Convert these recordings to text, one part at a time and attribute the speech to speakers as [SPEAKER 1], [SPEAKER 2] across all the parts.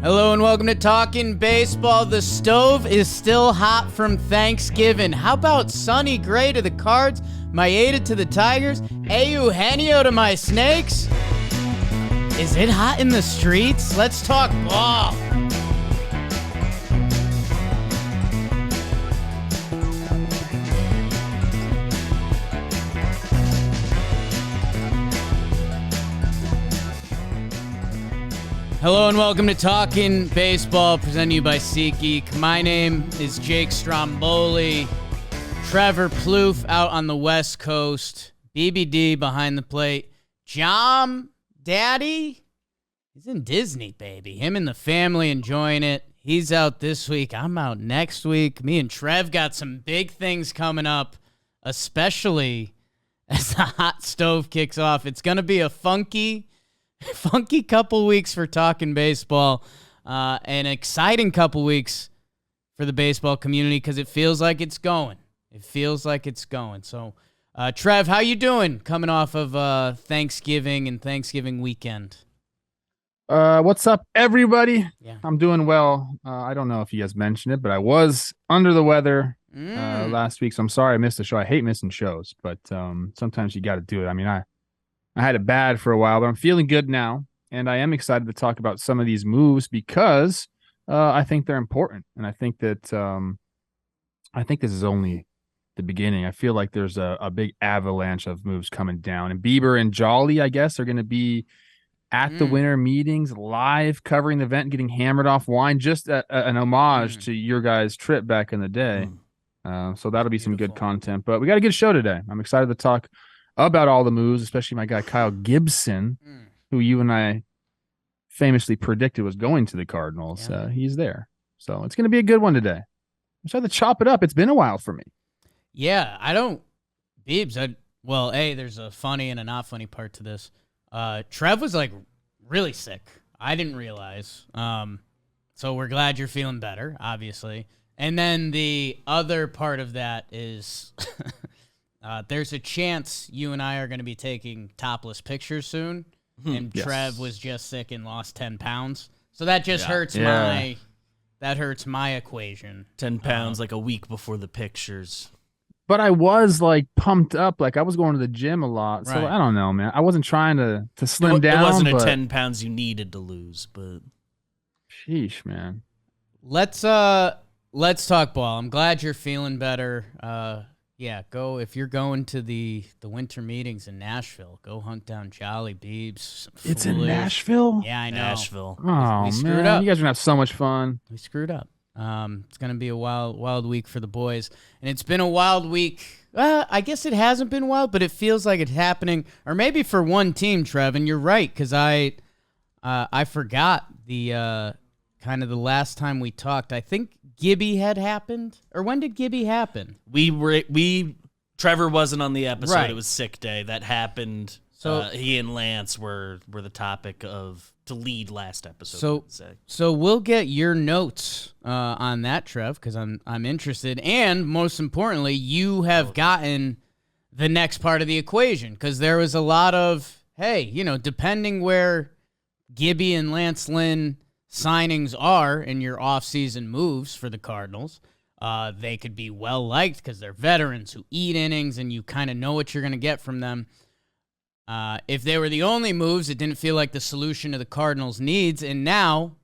[SPEAKER 1] Hello and welcome to Talkin' Baseball. The stove is still hot from Thanksgiving. How about Sonny Gray to the Cards, Maeda to the Tigers, Eugenio to my Snakes? Is it hot in the streets? Let's talk ball. Hello and welcome to Talkin' Baseball, presented to you by SeatGeek. My name is Jake Stromboli. Trevor Plouffe out on the West Coast. BBD behind the plate. Jom, Daddy, he's in Disney, baby. Him and the family enjoying it. He's out this week. I'm out next week. Me and Trev got some big things coming up, especially as the hot stove kicks off. It's going to be a funky couple weeks for Talkin' Baseball, an exciting couple weeks for the baseball community because it feels like it's going. So, Trev, how you doing coming off of Thanksgiving and Thanksgiving weekend?
[SPEAKER 2] What's up, everybody?
[SPEAKER 1] Yeah.
[SPEAKER 2] I'm doing well. I don't know if you guys mentioned it, but I was under the weather last week, so I'm sorry I missed the show. I hate missing shows, but sometimes you got to do it. I mean, I had it bad for a while, but I'm feeling good now, and I am excited to talk about some of these moves because I think they're important, and I think that I think this is only the beginning. I feel like there's a big avalanche of moves coming down, and Bieber and Jolly, I guess, are going to be at the winter meetings, live covering the event, getting hammered off wine, just an homage to your guys' trip back in the day. So that'll be some good content, but we got a good show today. I'm excited to talk about all the moves, especially my guy Kyle Gibson, who you and I famously predicted was going to the Cardinals.
[SPEAKER 1] Yeah.
[SPEAKER 2] He's there. So it's going to be a good one today. I'm trying to chop it up. It's been a while for me.
[SPEAKER 1] Yeah, there's a funny and a not funny part to this. Trev was like really sick. I didn't realize. So we're glad you're feeling better, obviously. And then the other part of that is there's a chance you and I are going to be taking topless pictures soon. And
[SPEAKER 2] Yes.
[SPEAKER 1] Trev was just sick and lost 10 pounds. So that just hurts my equation.
[SPEAKER 3] 10 pounds like a week before the pictures.
[SPEAKER 2] But I was like pumped up. Like I was going to the gym a lot. So
[SPEAKER 1] Right.
[SPEAKER 2] I don't know, man. I wasn't trying to slim down.
[SPEAKER 3] It wasn't
[SPEAKER 2] but
[SPEAKER 3] 10 pounds you needed to lose, but
[SPEAKER 2] sheesh, man.
[SPEAKER 1] Let's talk ball. I'm glad you're feeling better. Go if you're going to the winter meetings in Nashville. Go hunt down Jolly Beebs.
[SPEAKER 2] It's in Nashville?
[SPEAKER 1] Yeah, I know.
[SPEAKER 3] Nashville.
[SPEAKER 2] Oh,
[SPEAKER 1] We screwed
[SPEAKER 2] man.
[SPEAKER 1] up.
[SPEAKER 2] You guys are going to have so much fun.
[SPEAKER 1] We screwed up. It's gonna be a wild week for the boys, and it's been a wild week. I guess it hasn't been wild, but it feels like it's happening, or maybe for one team, Trev. And you're right, because I forgot the kind of the last time we talked. I think Gibby had happened, or when did Gibby happen?
[SPEAKER 3] Trevor wasn't on the episode.
[SPEAKER 1] Right.
[SPEAKER 3] It was sick day. That happened.
[SPEAKER 1] So
[SPEAKER 3] he and Lance were the topic to lead last episode.
[SPEAKER 1] So we'll get your notes on that, Trev, because I'm interested, and most importantly, you have gotten the next part of the equation because there was a lot of depending where Gibby and Lance Lynn signings are in your offseason moves for the Cardinals. They could be well liked because they're veterans who eat innings, and you kind of know what you're going to get from them. If they were the only moves, it didn't feel like the solution to the Cardinals' needs. And now,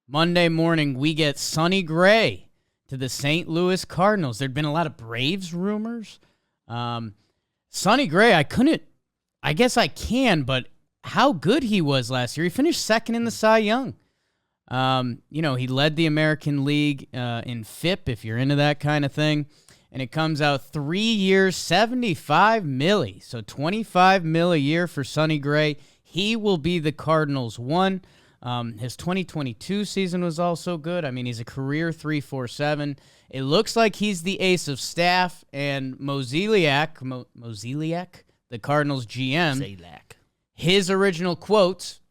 [SPEAKER 1] Monday morning, we get Sonny Gray to the St. Louis Cardinals. There'd been a lot of Braves rumors. Sonny Gray, I guess I can, but how good he was last year. He finished second in the Cy Young. He led the American League in FIP, if you're into that kind of thing. And it comes out 3 years, $75 million. So $25 million a year for Sonny Gray. He will be the Cardinals' one. His 2022 season was also good. I mean, he's a career 3.47. It looks like he's the ace of staff. And Mozeliak, the Cardinals GM, his original quotes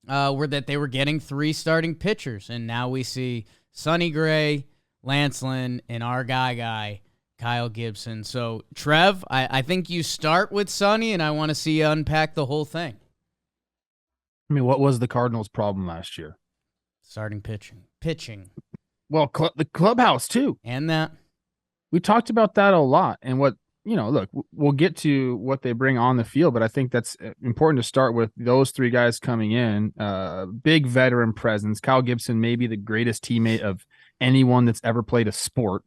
[SPEAKER 1] were that they were getting 3 starting pitchers. And now we see Sonny Gray, Lance Lynn, and our guy, Kyle Gibson. So, Trev, I think you start with Sonny, and I want to see you unpack the whole thing.
[SPEAKER 2] I mean, what was the Cardinals' problem last year?
[SPEAKER 1] Starting pitching,
[SPEAKER 2] Well, the clubhouse too.
[SPEAKER 1] and that.
[SPEAKER 2] We talked about that a lot. And what, look, we'll get to what they bring on the field, but I think that's important to start with those three guys coming in. Big veteran presence. Kyle Gibson, maybe the greatest teammate of anyone that's ever played a sport.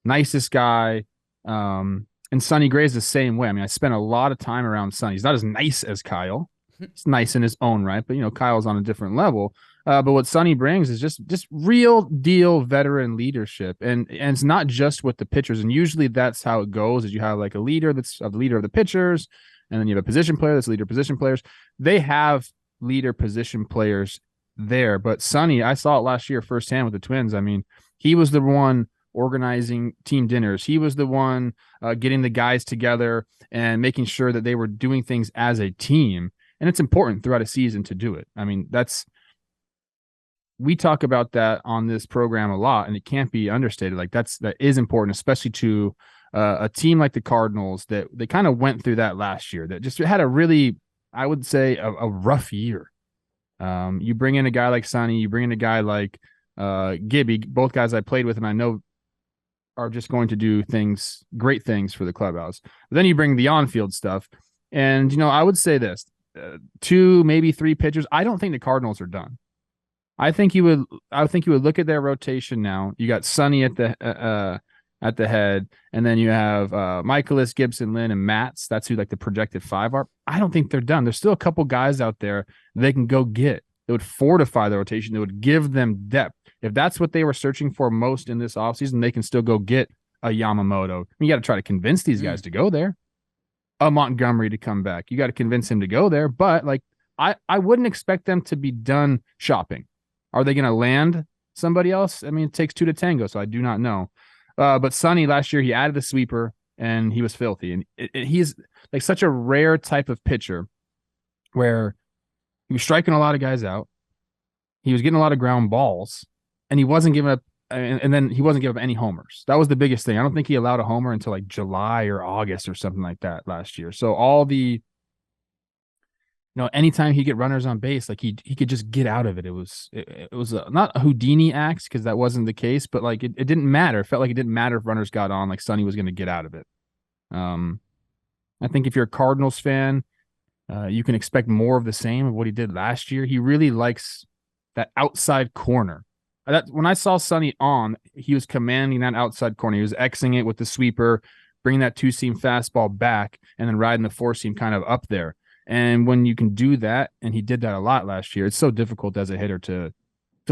[SPEAKER 2] Nicest guy. And Sonny Gray's the same way. I mean, I spent a lot of time around Sonny. He's not as nice as Kyle. He's nice in his own right, but Kyle's on a different level. But what Sonny brings is just real deal veteran leadership, and it's not just with the pitchers. And usually that's how it goes: is you have like a leader that's a leader of the pitchers, and then you have a position player that's leader position players. They have leader position players there, but Sonny, I saw it last year firsthand with the Twins. I mean, he was the one organizing team dinners. He was the one getting the guys together and making sure that they were doing things as a team. And it's important throughout a season to do it. I mean, we talk about that on this program a lot, and it can't be understated. Like that is important, especially to a team like the Cardinals that they kind of went through that last year, that just had a really, I would say, a rough year. You bring in a guy like Sonny, you bring in a guy like Gibby, both guys I played with, and I know are just going to do great things for the clubhouse. But then you bring the on-field stuff, and I would say this. 2, maybe 3 pitchers. I don't think the Cardinals are done. I think you would look at their rotation now. You got Sonny at the head, and then you have Michaelis, Gibson, Lynn, and Matz. That's who like the projected 5 are. I don't think they're done. There's still a couple guys out there they can go get. They would fortify the rotation. They would give them depth. If that's what they were searching for most in this offseason, they can still go get a Yamamoto. You got to try to convince these guys to go there. A Montgomery to come back. You got to convince him to go there. But like I wouldn't expect them to be done shopping. Are they going to land somebody else? I mean, it takes 2 to tango, so I do not know. But Sonny last year, he added the sweeper, and he was filthy. And he's like such a rare type of pitcher where he was striking a lot of guys out. He was getting a lot of ground balls, and he wasn't giving up. And then he wasn't giving up any homers. That was the biggest thing. I don't think he allowed a homer until like July or August or something like that last year. So all the, anytime he get runners on base, like he could just get out of it. It was not a Houdini axe, because that wasn't the case, but like it didn't matter. It felt like it didn't matter if runners got on. Like Sonny was going to get out of it. I think if you're a Cardinals fan, you can expect more of the same of what he did last year. He really likes that outside corner. When I saw Sonny on, he was commanding that outside corner. He was Xing it with the sweeper, bringing that 2-seam fastball back, and then riding the 4-seam kind of up there. And when you can do that, and he did that a lot last year, it's so difficult as a hitter to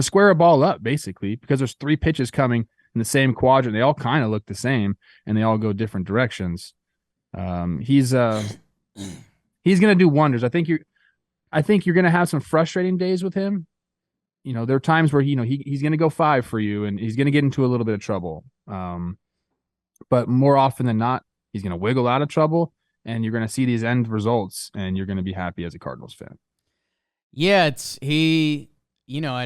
[SPEAKER 2] square a ball up, basically, because there's 3 pitches coming in the same quadrant. They all kind of look the same, and they all go different directions. He's going to do wonders. I think you're going to have some frustrating days with him. There are times where he's going to go 5 for you, and he's going to get into a little bit of trouble. But more often than not, he's going to wiggle out of trouble, and you're going to see these end results, and you're going to be happy as a Cardinals fan.
[SPEAKER 1] Yeah, I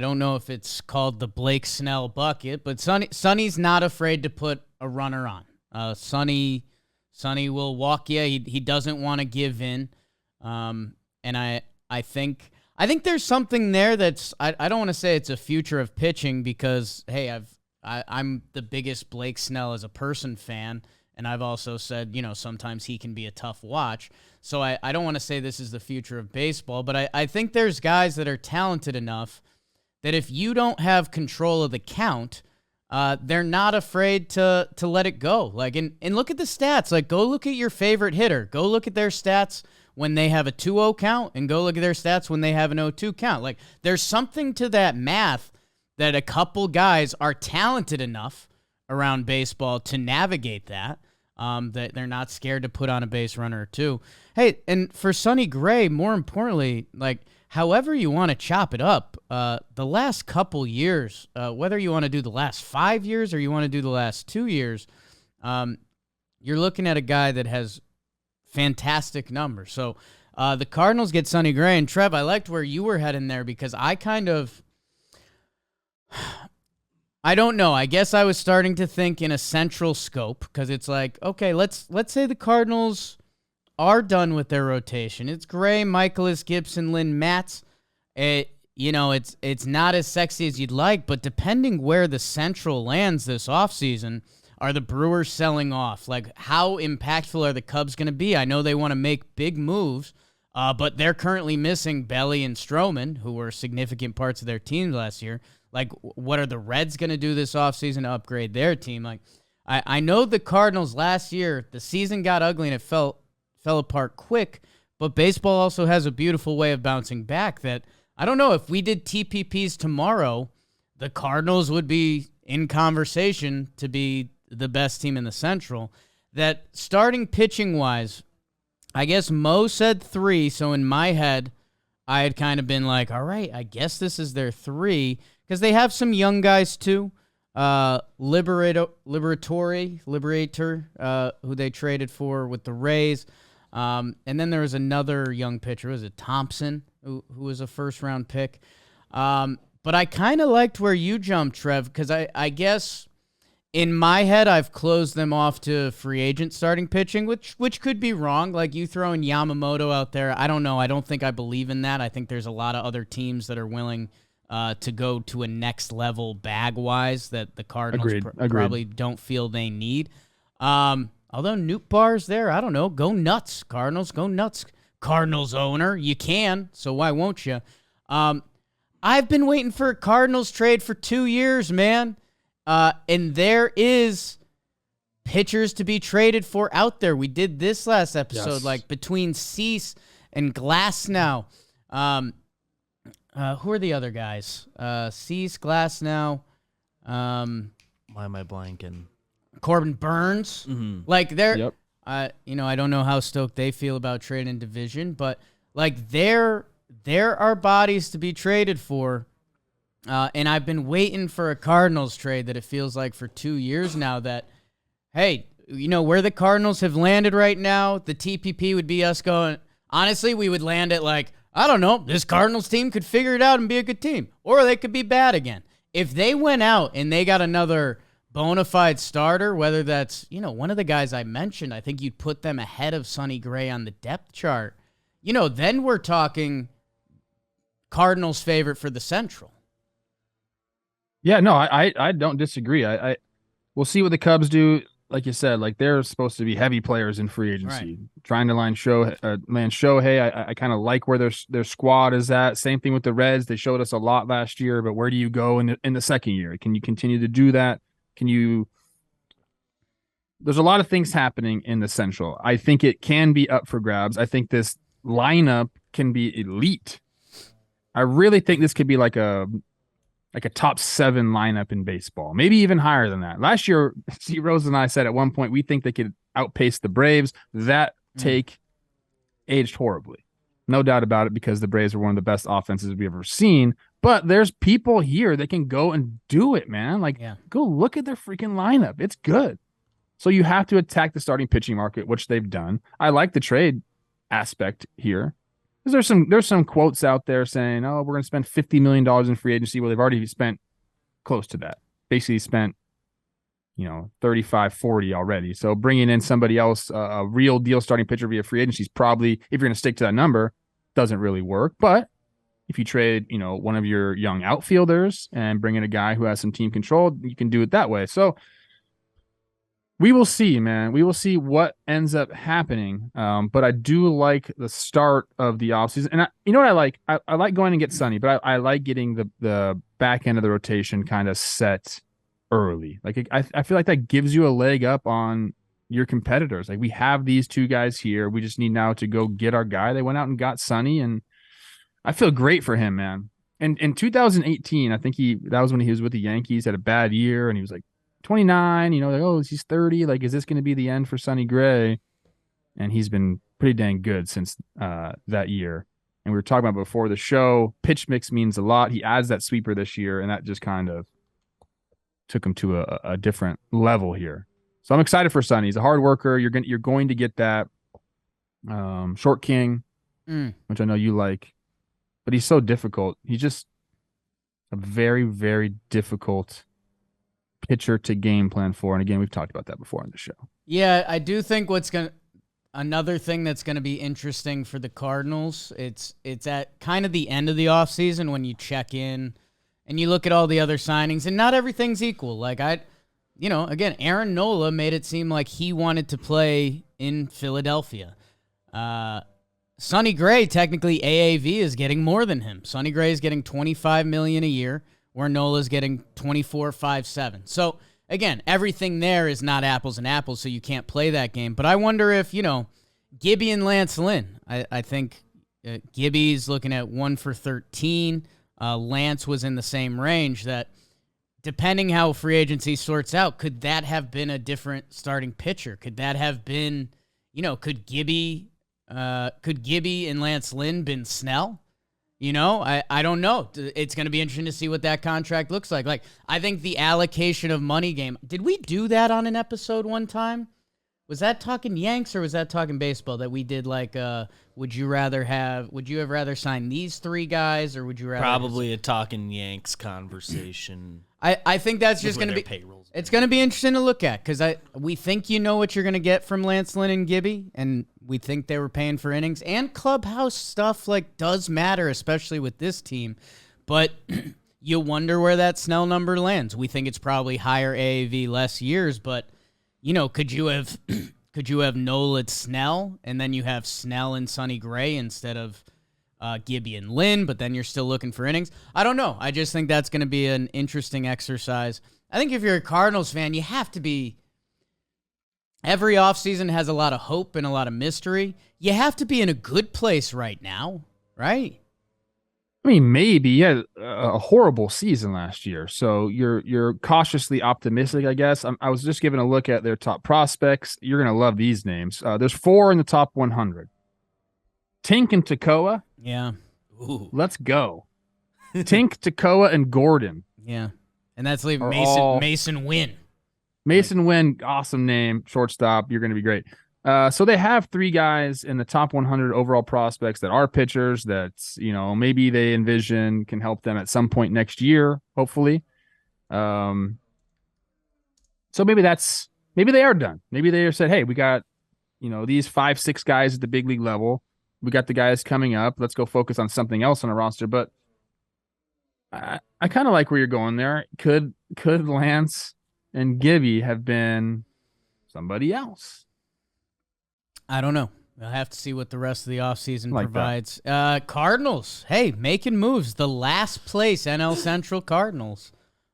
[SPEAKER 1] don't know if it's called the Blake Snell bucket, but Sonny's not afraid to put a runner on. Sonny will walk you. He doesn't want to give in. And I think there's something there that's I don't want to say it's a future of pitching, because hey, I'm the biggest Blake Snell as a person fan, and I've also said sometimes he can be a tough watch. So I don't want to say this is the future of baseball, but I think there's guys that are talented enough that if you don't have control of the count, they're not afraid to let it go. Like and look at the stats. Like go look at your favorite hitter. Go look at their stats when they have a 2-0 count, and go look at their stats when they have an 0-2 count. Like there's something to that math that a couple guys are talented enough around baseball to navigate that they're not scared to put on a base runner or 2. Hey, and for Sonny Gray, more importantly, like however you want to chop it up, the last couple years, whether you want to do the last 5 years or you want to do the last 2 years, you're looking at a guy that has fantastic numbers. So the Cardinals get Sonny Gray. And Trev, I liked where you were heading there, because I don't know. I guess I was starting to think in a central scope, because it's like, okay, let's say the Cardinals are done with their rotation. It's Gray, Michaelis, Gibson, Lynn, Matz. it's not as sexy as you'd like, but depending where the Central lands this offseason, are the Brewers selling off? Like, how impactful are the Cubs going to be? I know they want to make big moves, but they're currently missing Belly and Stroman, who were significant parts of their team last year. Like, what are the Reds going to do this offseason to upgrade their team? Like, I know the Cardinals last year, the season got ugly and it fell apart quick, but baseball also has a beautiful way of bouncing back that, I don't know, if we did TPPs tomorrow, the Cardinals would be in conversation to be the best team in the Central. That starting pitching-wise, I guess Mo said 3, so in my head, I had kind of been like, all right, I guess this is their 3, because they have some young guys too. Liberator, who they traded for with the Rays. And then there was another young pitcher, was it Thompson, who was a first-round pick. But I kind of liked where you jumped, Trev, because I guess in my head I've closed them off to free agent starting pitching, which could be wrong. Like you throwing Yamamoto out there, I don't know. I don't think I believe in that. I think there's a lot of other teams that are willing to go to a next level bag-wise that the Cardinals probably don't feel they need. Although Newt Barr's there, I don't know. Go nuts, Cardinals. Go nuts, Cardinals owner. You can, so why won't you? I've been waiting for a Cardinals trade for 2 years, man. And there is pitchers to be traded for out there. We did this last episode, like between Cease and Glasnow. Who are the other guys? Cease, Glasnow.
[SPEAKER 3] Why am I blanking?
[SPEAKER 1] Corbin Burns.
[SPEAKER 3] Mm-hmm.
[SPEAKER 1] Like they're, I don't know how stoked they feel about trading division, but like there are bodies to be traded for. And I've been waiting for a Cardinals trade that it feels like for 2 years now that, hey, where the Cardinals have landed right now, the TPP would be us going, honestly, we would land it like, I don't know, this Cardinals team could figure it out and be a good team, or they could be bad again. If they went out and they got another bona fide starter, whether that's, one of the guys I mentioned, I think you'd put them ahead of Sonny Gray on the depth chart. Then we're talking Cardinals favorite for the Central.
[SPEAKER 2] Yeah, no, I don't disagree. We'll see what the Cubs do. Like you said, like they're supposed to be heavy players in free agency,
[SPEAKER 1] right.
[SPEAKER 2] Trying to land Shohei. I kind of like where their squad is at. Same thing with the Reds. They showed us a lot last year, but where do you go in the second year? Can you continue to do that? There's a lot of things happening in the Central. I think it can be up for grabs. I think this lineup can be elite. I really think this could be like a top 7 lineup in baseball, maybe even higher than that. Last year, C. Rose and I said at one point we think they could outpace the Braves. That take aged horribly. No doubt about it, because the Braves are one of the best offenses we've ever seen. But there's people here that can go and do it, man. Go look at their freaking lineup. It's good. So you have to attack the starting pitching market, which they've done. I like the trade aspect here. There's some quotes out there saying, oh, we're going to spend $50 million in free agency. Well, they've already spent close to that. Basically spent, 35, 40 already. So bringing in somebody else, a real deal starting pitcher via free agency is probably, if you're going to stick to that number, doesn't really work. But if you trade, one of your young outfielders and bring in a guy who has some team control, you can do it that way. So we will see, man. We will see what ends up happening. But I do like the start of the offseason. And you know what I like? I like going and get Sonny, but I like getting the back end of the rotation kind of set early. Like I feel like that gives you a leg up on your competitors. Like we have these 2 guys here. We just need now to go get our guy. They went out and got Sonny, and I feel great for him, man. And in 2018, I think that was when he was with the Yankees, had a bad year, and he was like 29, he's 30. Like, is this going to be the end for Sonny Gray? And he's been pretty dang good since that year. And we were talking about before the show, pitch mix means a lot. He adds that sweeper this year, and that just kind of took him to a different level here. So I'm excited for Sonny. He's a hard worker. You're going to get that short king, which I know you like, but he's so difficult. He's just a very, very difficult pitcher to game plan for. And again, we've talked about that before on the show.
[SPEAKER 1] Yeah, I do think another thing that's going to be interesting for the Cardinals, it's at kind of the end of the offseason when you check in and you look at all the other signings, and not everything's equal. Like, again, Aaron Nola made it seem like he wanted to play in Philadelphia. Sonny Gray, technically AAV, is getting more than him. Sonny Gray is getting $25 million a year, where Nola's getting $24.57. So, again, everything there is not apples and apples, so you can't play that game. But I wonder if, Gibby and Lance Lynn. I think Gibby's looking at 1 for 13. Lance was in the same range. That, depending how free agency sorts out, could that have been a different starting pitcher? Could that have been, could Gibby and Lance Lynn been Snell? I don't know. It's going to be interesting to see what that contract looks like. Like, I think the allocation of money game. Did we do that on an episode one time? Was that talking Yanks or was that talking baseball that we did, like, would you have rather sign these 3 guys, or would you rather?
[SPEAKER 3] Probably a talking Yanks conversation.
[SPEAKER 1] I think that's just going to be
[SPEAKER 3] payrolls.
[SPEAKER 1] It's going to be interesting to look at, because we think what you're going to get from Lance Lynn and Gibby, and we think they were paying for innings, and clubhouse stuff does matter, especially with this team. But you wonder where that Snell number lands. We think it's probably higher AAV, less years, but could you have Nola at Snell, and then you have Snell and Sonny Gray instead of Gibby and Lynn, but then you're still looking for innings? I don't know. I just think that's going to be an interesting exercise. I think if you're a Cardinals fan, you have to be. Every offseason has a lot of hope and a lot of mystery. You have to be in a good place right now, right?
[SPEAKER 2] I mean, maybe. You had a horrible season last year, so you're cautiously optimistic, I guess. I was just giving a look at their top prospects. You're going to love these names. There's 4 in the top 100. Tink and Tekoa.
[SPEAKER 1] Yeah.
[SPEAKER 3] Ooh.
[SPEAKER 2] Let's go. Tink, Tekoa, and Gordon.
[SPEAKER 1] Yeah. And that's leaving Mason Wynn.
[SPEAKER 2] Mason Wynn, awesome name, shortstop. You're going to be great. So they have 3 guys in the top 100 overall prospects that are pitchers that, maybe they envision can help them at some point next year, hopefully. So maybe they are done. Maybe they said, hey, we got, these 5-6 guys at the big league level. We got the guys coming up. Let's go focus on something else on a roster. But I kind of like where you're going there. Could Lance and Gibby have been somebody else?
[SPEAKER 1] I don't know. We'll have to see what the rest of the offseason
[SPEAKER 2] like
[SPEAKER 1] provides. Cardinals, hey, making moves. The last place NL Central Cardinals,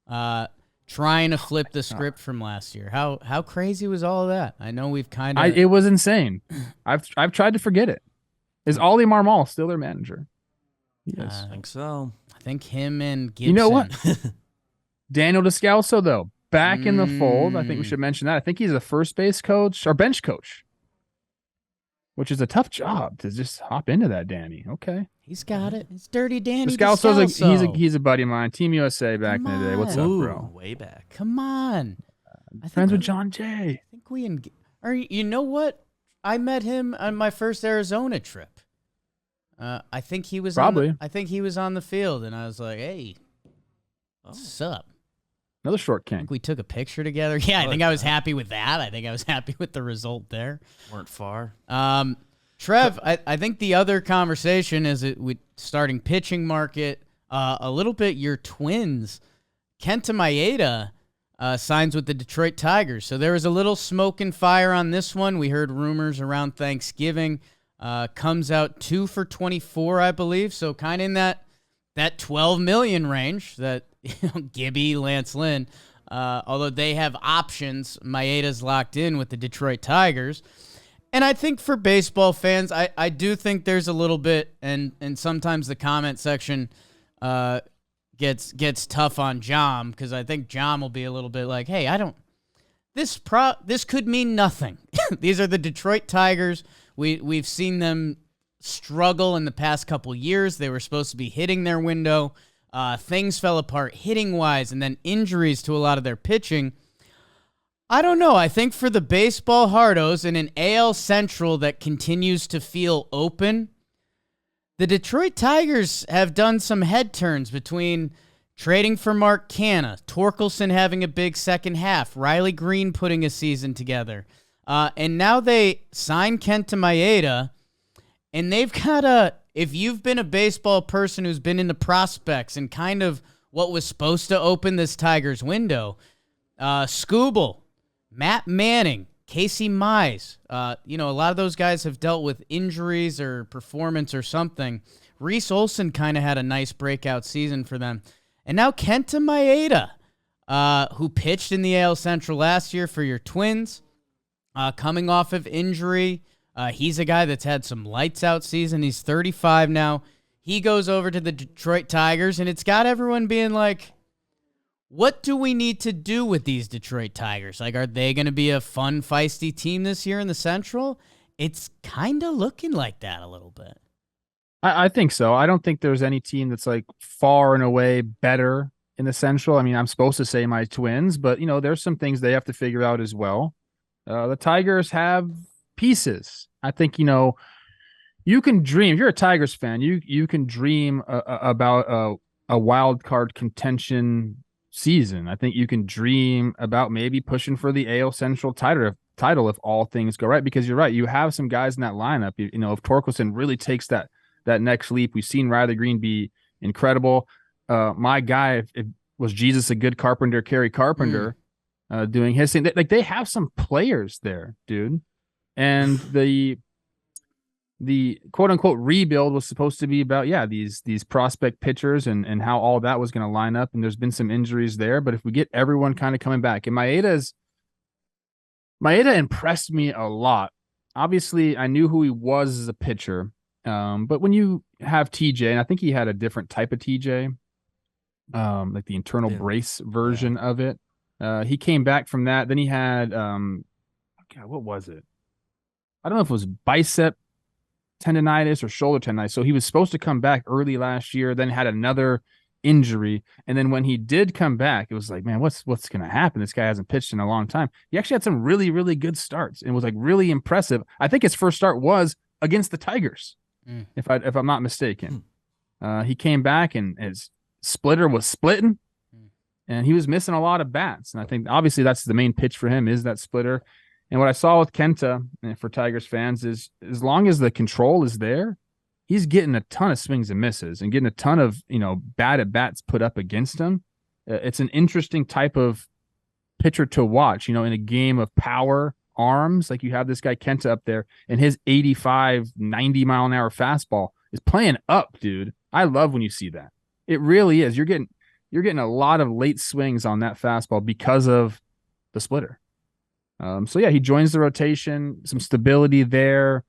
[SPEAKER 1] trying to flip the script from last year. How crazy was all of that? I know we've kind of.
[SPEAKER 2] It was insane. I've tried to forget it. Is Ollie Marmol still their manager?
[SPEAKER 3] Yes, I think so.
[SPEAKER 1] I think him and Gibson.
[SPEAKER 2] You know what? Daniel Descalso, though, back in the fold. I think we should mention that. I think he's a first base coach or bench coach, which is a tough job to just hop into that, Danny. Okay.
[SPEAKER 1] He's got it. It's Dirty Danny
[SPEAKER 2] Descalso. He's a buddy of mine. Team USA back in the day. What's up, bro?
[SPEAKER 3] Way back.
[SPEAKER 1] Come on.
[SPEAKER 2] Friends with John Jay.
[SPEAKER 1] I think you know what? I met him on my first Arizona trip. I think he was I think he was on the field, and I was like, "Hey, what's up?"
[SPEAKER 2] Another short
[SPEAKER 1] I
[SPEAKER 2] king.
[SPEAKER 1] think we took a picture together. Yeah, I think I was happy with that. I think I was happy with the result there.
[SPEAKER 3] Weren't far.
[SPEAKER 1] Trev, I think the other conversation is with starting pitching market. A little bit your Twins, Kenta Maeda. Signs with the Detroit Tigers. So there was a little smoke and fire on this one. We heard rumors around Thanksgiving. Comes out 2 for 24, I believe. So kind of in that $12 million range that Gibby, Lance Lynn. Although they have options, Maeda's locked in with the Detroit Tigers. And I think for baseball fans, I do think there's a little bit, and sometimes the comment section gets tough on Jom, because I think Jom will be a little bit like, hey, this could mean nothing. These are the Detroit Tigers. We've seen them struggle in the past couple years. They were supposed to be hitting their window. Things fell apart hitting-wise, and then injuries to a lot of their pitching. I don't know. I think for the baseball hardos in an AL Central that continues to feel open, the Detroit Tigers have done some head turns between trading for Mark Canha, Torkelson having a big second half, Riley Green putting a season together. And now they sign Kenta Maeda, and they've got if you've been a baseball person who's been into prospects and kind of what was supposed to open this Tigers window, Scooble, Matt Manning, Casey Mize, a lot of those guys have dealt with injuries or performance or something. Reese Olson kind of had a nice breakout season for them. And now Kenta Maeda, who pitched in the AL Central last year for your Twins, coming off of injury. He's a guy that's had some lights-out season. He's 35 now. He goes over to the Detroit Tigers, and it's got everyone being like, what do we need to do with these Detroit Tigers? Like, are they going to be a fun, feisty team this year in the Central? It's kind of looking like that a little bit.
[SPEAKER 2] I think so. I don't think there's any team that's like far and away better in the Central. I mean, I'm supposed to say my Twins, but, there's some things they have to figure out as well. The Tigers have pieces. I think, you can dream. If you're a Tigers fan, you can dream about a wild card contention season. I think you can dream about maybe pushing for the AL Central title if all things go right, because you're right. You have some guys in that lineup. If Torkelson really takes that next leap, we've seen Riley Green be incredible. My guy, if was Jesus a good carpenter, Kerry Carpenter, doing his thing. They have some players there, dude. And the quote unquote rebuild was supposed to be about, these prospect pitchers and how all that was going to line up. And there's been some injuries there, but if we get everyone kind of coming back, and Maeda impressed me a lot. Obviously I knew who he was as a pitcher. But when you have TJ, and I think he had a different type of TJ, like the internal brace version of it. He came back from that. Then he had, what was it? I don't know if it was bicep tendonitis or shoulder tendonitis. So he was supposed to come back early last year, then had another injury. And then when he did come back, it was like, man, what's going to happen? This guy hasn't pitched in a long time. He actually had some really, really good starts and was like really impressive. I think his first start was against the Tigers, if I'm not mistaken. He came back and his splitter was splitting, and he was missing a lot of bats. And I think obviously that's the main pitch for him, is that splitter. And what I saw with Kenta, for Tigers fans, is as long as the control is there, he's getting a ton of swings and misses and getting a ton of, bad at bats put up against him. It's an interesting type of pitcher to watch, in a game of power arms. Like, you have this guy Kenta up there, and his 85, 90 mile an hour fastball is playing up, dude. I love when you see that. It really is. You're getting a lot of late swings on that fastball because of the splitter. He joins the rotation, some stability there.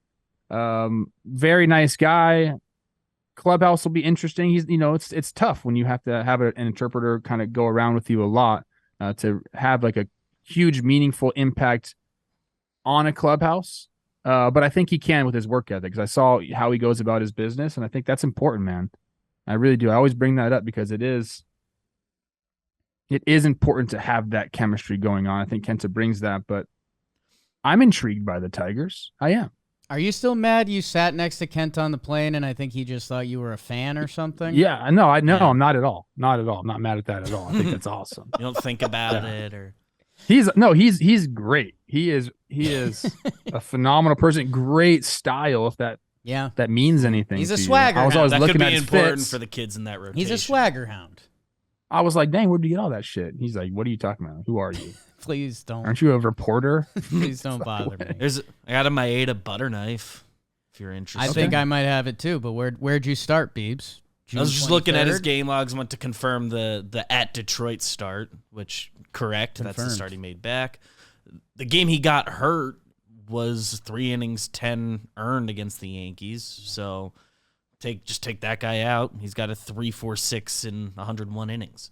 [SPEAKER 2] Very nice guy. Clubhouse will be interesting. He's, it's tough when you have to have an interpreter kind of go around with you a lot, to have like a huge, meaningful impact on a clubhouse. But I think he can with his work ethic, because I saw how he goes about his business, and I think that's important, man. I really do. I always bring that up because it is important to have that chemistry going on. I think Kenta brings that, but I'm intrigued by the Tigers. I am.
[SPEAKER 1] Are you still mad you sat next to Kenta on the plane and I think he just thought you were a fan or something?
[SPEAKER 2] Yeah, no, I'm not at all. Not at all. I'm not mad at that at all. I think that's awesome.
[SPEAKER 3] You don't think about it, or
[SPEAKER 2] he's great. He is a phenomenal person. Great style, if that means anything.
[SPEAKER 1] He's a swagger.
[SPEAKER 2] I was always looking at his
[SPEAKER 3] important
[SPEAKER 2] fits.
[SPEAKER 3] for the kids in that rotation.
[SPEAKER 1] He's a swagger hound.
[SPEAKER 2] I was like, dang, where'd you get all that shit? He's like, what are you talking about? Who are you?
[SPEAKER 1] Please don't.
[SPEAKER 2] Aren't you a reporter?
[SPEAKER 1] Please don't bother me.
[SPEAKER 3] I got a Maeda butter knife, if you're interested.
[SPEAKER 1] I think I might have it too, but where'd you start, Beebs?
[SPEAKER 3] I was just looking at his game logs, went to confirm the at Detroit start, which correct. Confirmed. That's the start he made back. The game he got hurt was 3 innings, 10 earned against the Yankees. So take that guy out. He's got a 3.46 in 101 innings.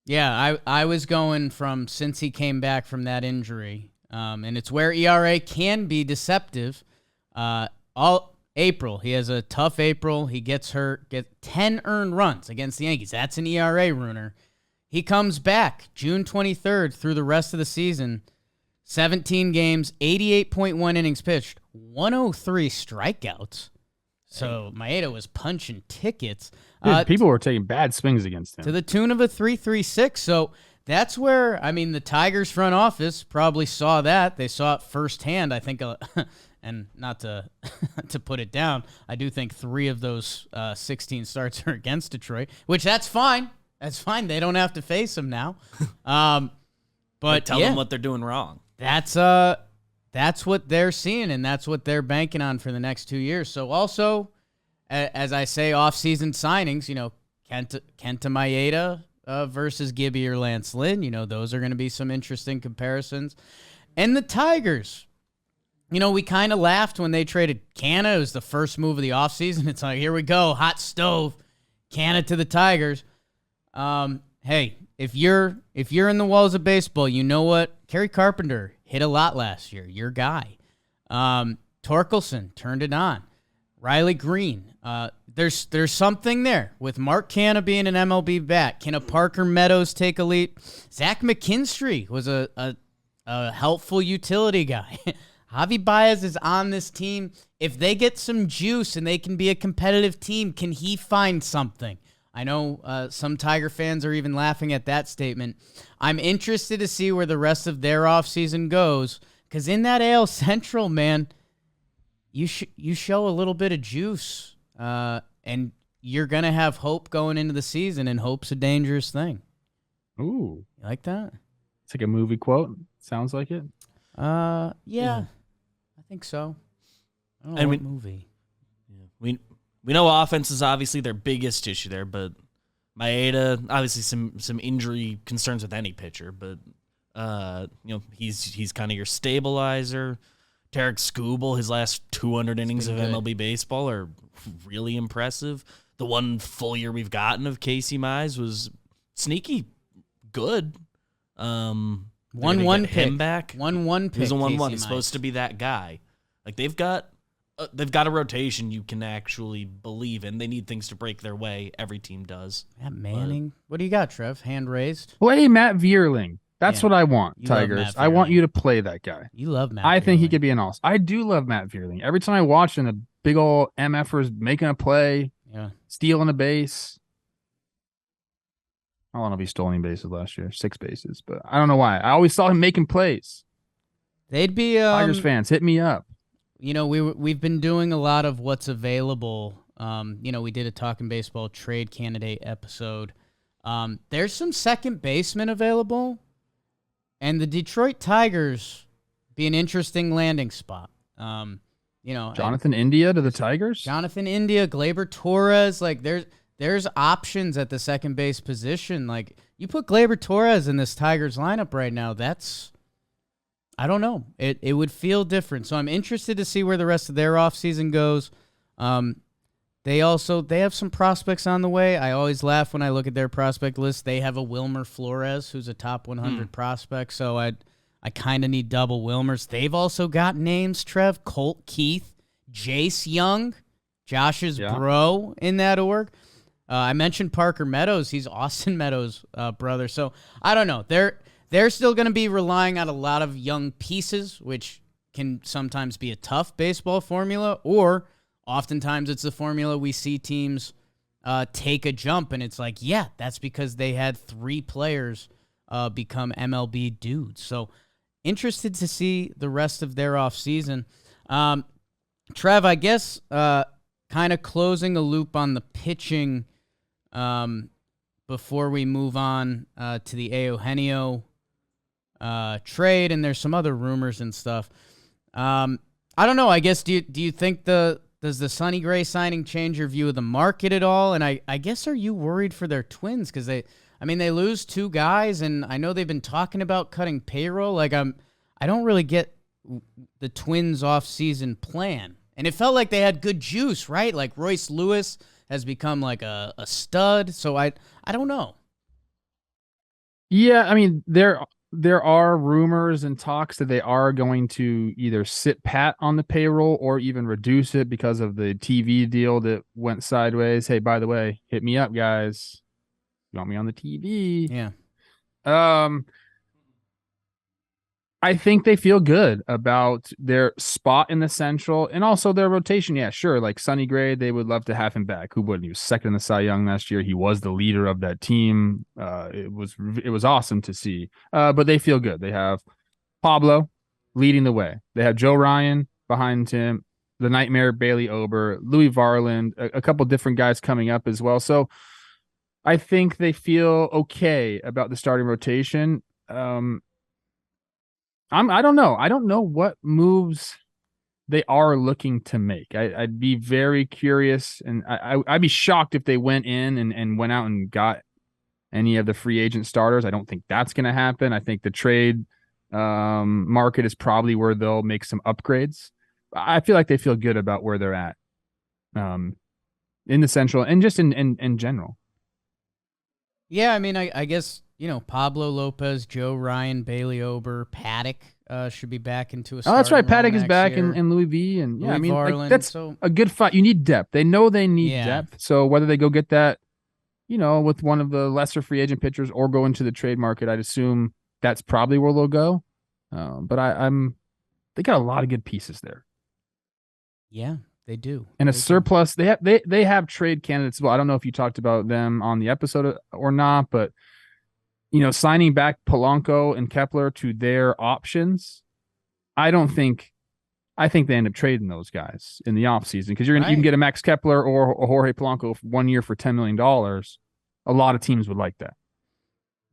[SPEAKER 1] Yeah, I was going from since he came back from that injury, and it's where ERA can be deceptive. All April, he has a tough April. He gets hurt, gets 10 earned runs against the Yankees. That's an ERA ruiner. He comes back June 23rd through the rest of the season. 17 games, 88.1 innings pitched, 103 strikeouts. So Maeda was punching tickets.
[SPEAKER 2] Dude, people were taking bad swings against him.
[SPEAKER 1] To the tune of a 3.36. So that's where, I mean, the Tigers front office probably saw that. They saw it firsthand, I think, and not to to put it down, I do think 3 of those 16 starts are against Detroit, which that's fine. That's fine. They don't have to face them now. But
[SPEAKER 3] tell them what they're doing wrong.
[SPEAKER 1] That's what they're seeing, and that's what they're banking on for the next 2 years. So also, as I say, off-season signings, Kenta Maeda versus Gibby or Lance Lynn, those are going to be some interesting comparisons. And the Tigers, we kind of laughed when they traded Kenta. It was the first move of the offseason. It's like, here we go, hot stove, Kenta to the Tigers. Hey, if you're in the walls of baseball, you know what? Kerry Carpenter hit a lot last year. Your guy. Torkelson turned it on. Riley Green. There's something there with Mark Canha being an MLB bat. Can a Parker Meadows take a leap? Zach McKinstry was a helpful utility guy. Javi Baez is on this team. If they get some juice and they can be a competitive team, can he find something? I know some Tiger fans are even laughing at that statement. I'm interested to see where the rest of their offseason goes, because in that AL Central, man, you show a little bit of juice, and you're going to have hope going into the season, and hope's a dangerous thing.
[SPEAKER 2] Ooh.
[SPEAKER 1] You like that?
[SPEAKER 2] It's like a movie quote. Sounds like it.
[SPEAKER 1] Yeah. I think so. I don't know what movie.
[SPEAKER 3] Yeah. We know offense is obviously their biggest issue there, but Maeda, obviously some injury concerns with any pitcher, but he's kind of your stabilizer. Tarek Skubal, his last 200 innings of MLB baseball are really impressive. The one full year we've gotten of Casey Mize was sneaky good.
[SPEAKER 1] 1-1 pick.
[SPEAKER 3] Him back.
[SPEAKER 1] 1-1 pick.
[SPEAKER 3] He's a 1-1. He's
[SPEAKER 1] Mize.
[SPEAKER 3] supposed to be that guy. Like they've got a rotation you can actually believe in. They need things to break their way. Every team does.
[SPEAKER 1] Matt Manning. What do you got, Trev? Hand raised?
[SPEAKER 2] Play Matt Vierling. That's what I want,
[SPEAKER 1] You
[SPEAKER 2] Tigers. I want you to play that guy.
[SPEAKER 1] You love Matt
[SPEAKER 2] I think
[SPEAKER 1] Vierling.
[SPEAKER 2] he could be an all-star. I do love Matt Vierling. Every time I watch him, the big old MFers making a play, stealing a base. I don't know if he stole any bases last year. 6 bases, but I don't know why. I always saw him making plays.
[SPEAKER 1] They'd be
[SPEAKER 2] Tigers fans, hit me up.
[SPEAKER 1] We've been doing a lot of what's available. We did a Talkin' Baseball trade candidate episode. There's some second basemen available, and the Detroit Tigers be an interesting landing spot.
[SPEAKER 2] Jonathan India to the Tigers?
[SPEAKER 1] Jonathan India, Gleyber Torres, like there's options at the second base position. Like you put Gleyber Torres in this Tigers lineup right now, I don't know. It would feel different. So I'm interested to see where the rest of their offseason goes. They have some prospects on the way. I always laugh when I look at their prospect list. They have a Wilmer Flores, who's a top 100 prospect. So I kind of need double Wilmers. They've also got names, Trev, Colt Keith, Jace Young, Josh's bro in that org. I mentioned Parker Meadows. He's Austin Meadows' brother. So I don't know. They're still going to be relying on a lot of young pieces, which can sometimes be a tough baseball formula, or oftentimes it's the formula we see teams take a jump, and it's like, yeah, that's because they had 3 players become MLB dudes. So interested to see the rest of their offseason. Trev, I guess kind of closing a loop on the pitching before we move on to the Eugenio trade, and there's some other rumors and stuff. I don't know. I guess do you think does the Sonny Gray signing change your view of the market at all? And I guess are you worried for their Twins because they lose 2 guys, and I know they've been talking about cutting payroll. Like I don't really get the Twins off-season plan, and it felt like they had good juice, right? Like Royce Lewis has become like a stud, so I don't know.
[SPEAKER 2] Yeah, I mean there are rumors and talks that they are going to either sit pat on the payroll or even reduce it because of the TV deal that went sideways. Hey, by the way, hit me up, guys. You want me on the TV?
[SPEAKER 1] Yeah.
[SPEAKER 2] I think they feel good about their spot in the Central and also their rotation. Yeah, sure. Like Sonny Gray, they would love to have him back. Who wouldn't? He was second in the Cy Young last year. He was the leader of that team. It was awesome to see. But they feel good. They have Pablo leading the way. They have Joe Ryan behind him, the Nightmare Bailey Ober, Louis Varland, a couple different guys coming up as well. So I think they feel okay about the starting rotation. I don't know. I don't know what moves they are looking to make. I'd be very curious, and I'd be shocked if they went in and went out and got any of the free agent starters. I don't think that's going to happen. I think the trade market is probably where they'll make some upgrades. I feel like they feel good about where they're at in the Central and just in general.
[SPEAKER 1] Yeah, I mean, I guess, Pablo Lopez, Joe Ryan, Bailey Ober, Paddock should be back into a starting
[SPEAKER 2] that's right. Paddock is back
[SPEAKER 1] year.
[SPEAKER 2] and Louis V. And yeah,
[SPEAKER 1] Louis
[SPEAKER 2] I mean,
[SPEAKER 1] Varland,
[SPEAKER 2] that's a good fight. You need depth. They know they need depth. So whether they go get that, with one of the lesser free agent pitchers or go into the trade market, I'd assume that's probably where they'll go. But they got a lot of good pieces there.
[SPEAKER 1] Yeah, they do.
[SPEAKER 2] And a surplus. They have trade candidates. Well, I don't know if you talked about them on the episode or not, but signing back Polanco and Kepler to their options, I think they end up trading those guys in the offseason because you can get a Max Kepler or a Jorge Polanco for 1 year for $10 million. A lot of teams would like that.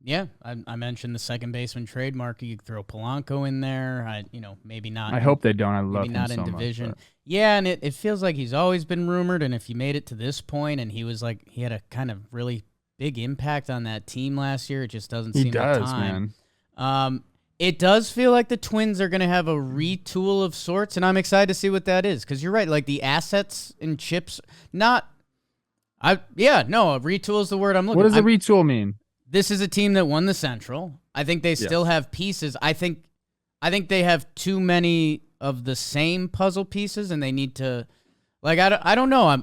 [SPEAKER 1] Yeah, I mentioned the second baseman trade market. You could throw Polanco in there. Maybe not.
[SPEAKER 2] I hope they don't. I love him
[SPEAKER 1] not
[SPEAKER 2] so
[SPEAKER 1] in division.
[SPEAKER 2] Much,
[SPEAKER 1] yeah, and it feels like he's always been rumored. And if you made it to this point, and he had a kind of really big impact on that team last year, it just doesn't seem the time. Man. It does feel like the Twins are going to have a retool of sorts, and I'm excited to see what that is because you're right. Like the assets and chips, a retool is the word I'm looking.
[SPEAKER 2] What does a retool mean?
[SPEAKER 1] This is a team that won the Central. I think they still have pieces. I think they have too many of the same puzzle pieces, and they need to, I don't know.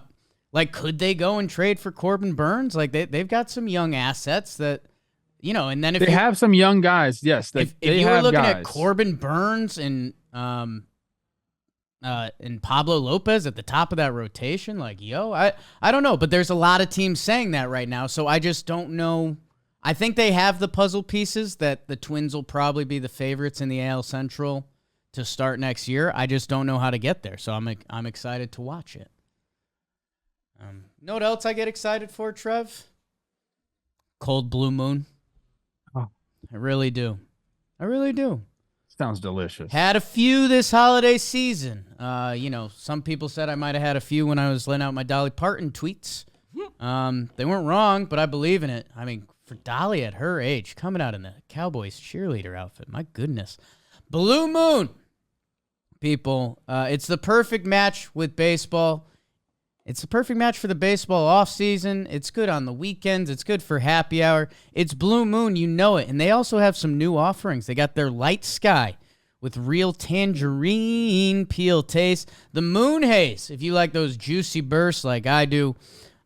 [SPEAKER 1] Could they go and trade for Corbin Burns? Like they've got some young assets that, and then if
[SPEAKER 2] they have some young guys, yes.
[SPEAKER 1] If you were looking at Corbin Burns and Pablo Lopez at the top of that rotation, I don't know, but there's a lot of teams saying that right now, so I just don't know. I think they have the puzzle pieces that the Twins will probably be the favorites in the AL Central to start next year. I just don't know how to get there, so I'm excited to watch it. Know what else I get excited for, Trev? Cold Blue Moon.
[SPEAKER 2] Oh.
[SPEAKER 1] I really do.
[SPEAKER 2] Sounds delicious.
[SPEAKER 1] Had a few this holiday season. Some people said I might have had a few when I was letting out my Dolly Parton tweets. They weren't wrong, but I believe in it. I mean, for Dolly at her age, coming out in the Cowboys cheerleader outfit, my goodness. Blue Moon, people. It's the perfect match with baseball. It's the perfect match for the baseball offseason. It's good on the weekends. It's good for happy hour. It's Blue Moon, you know it. And they also have some new offerings. They got their Light Sky with real tangerine peel taste. The Moon Haze, if you like those juicy bursts like I do.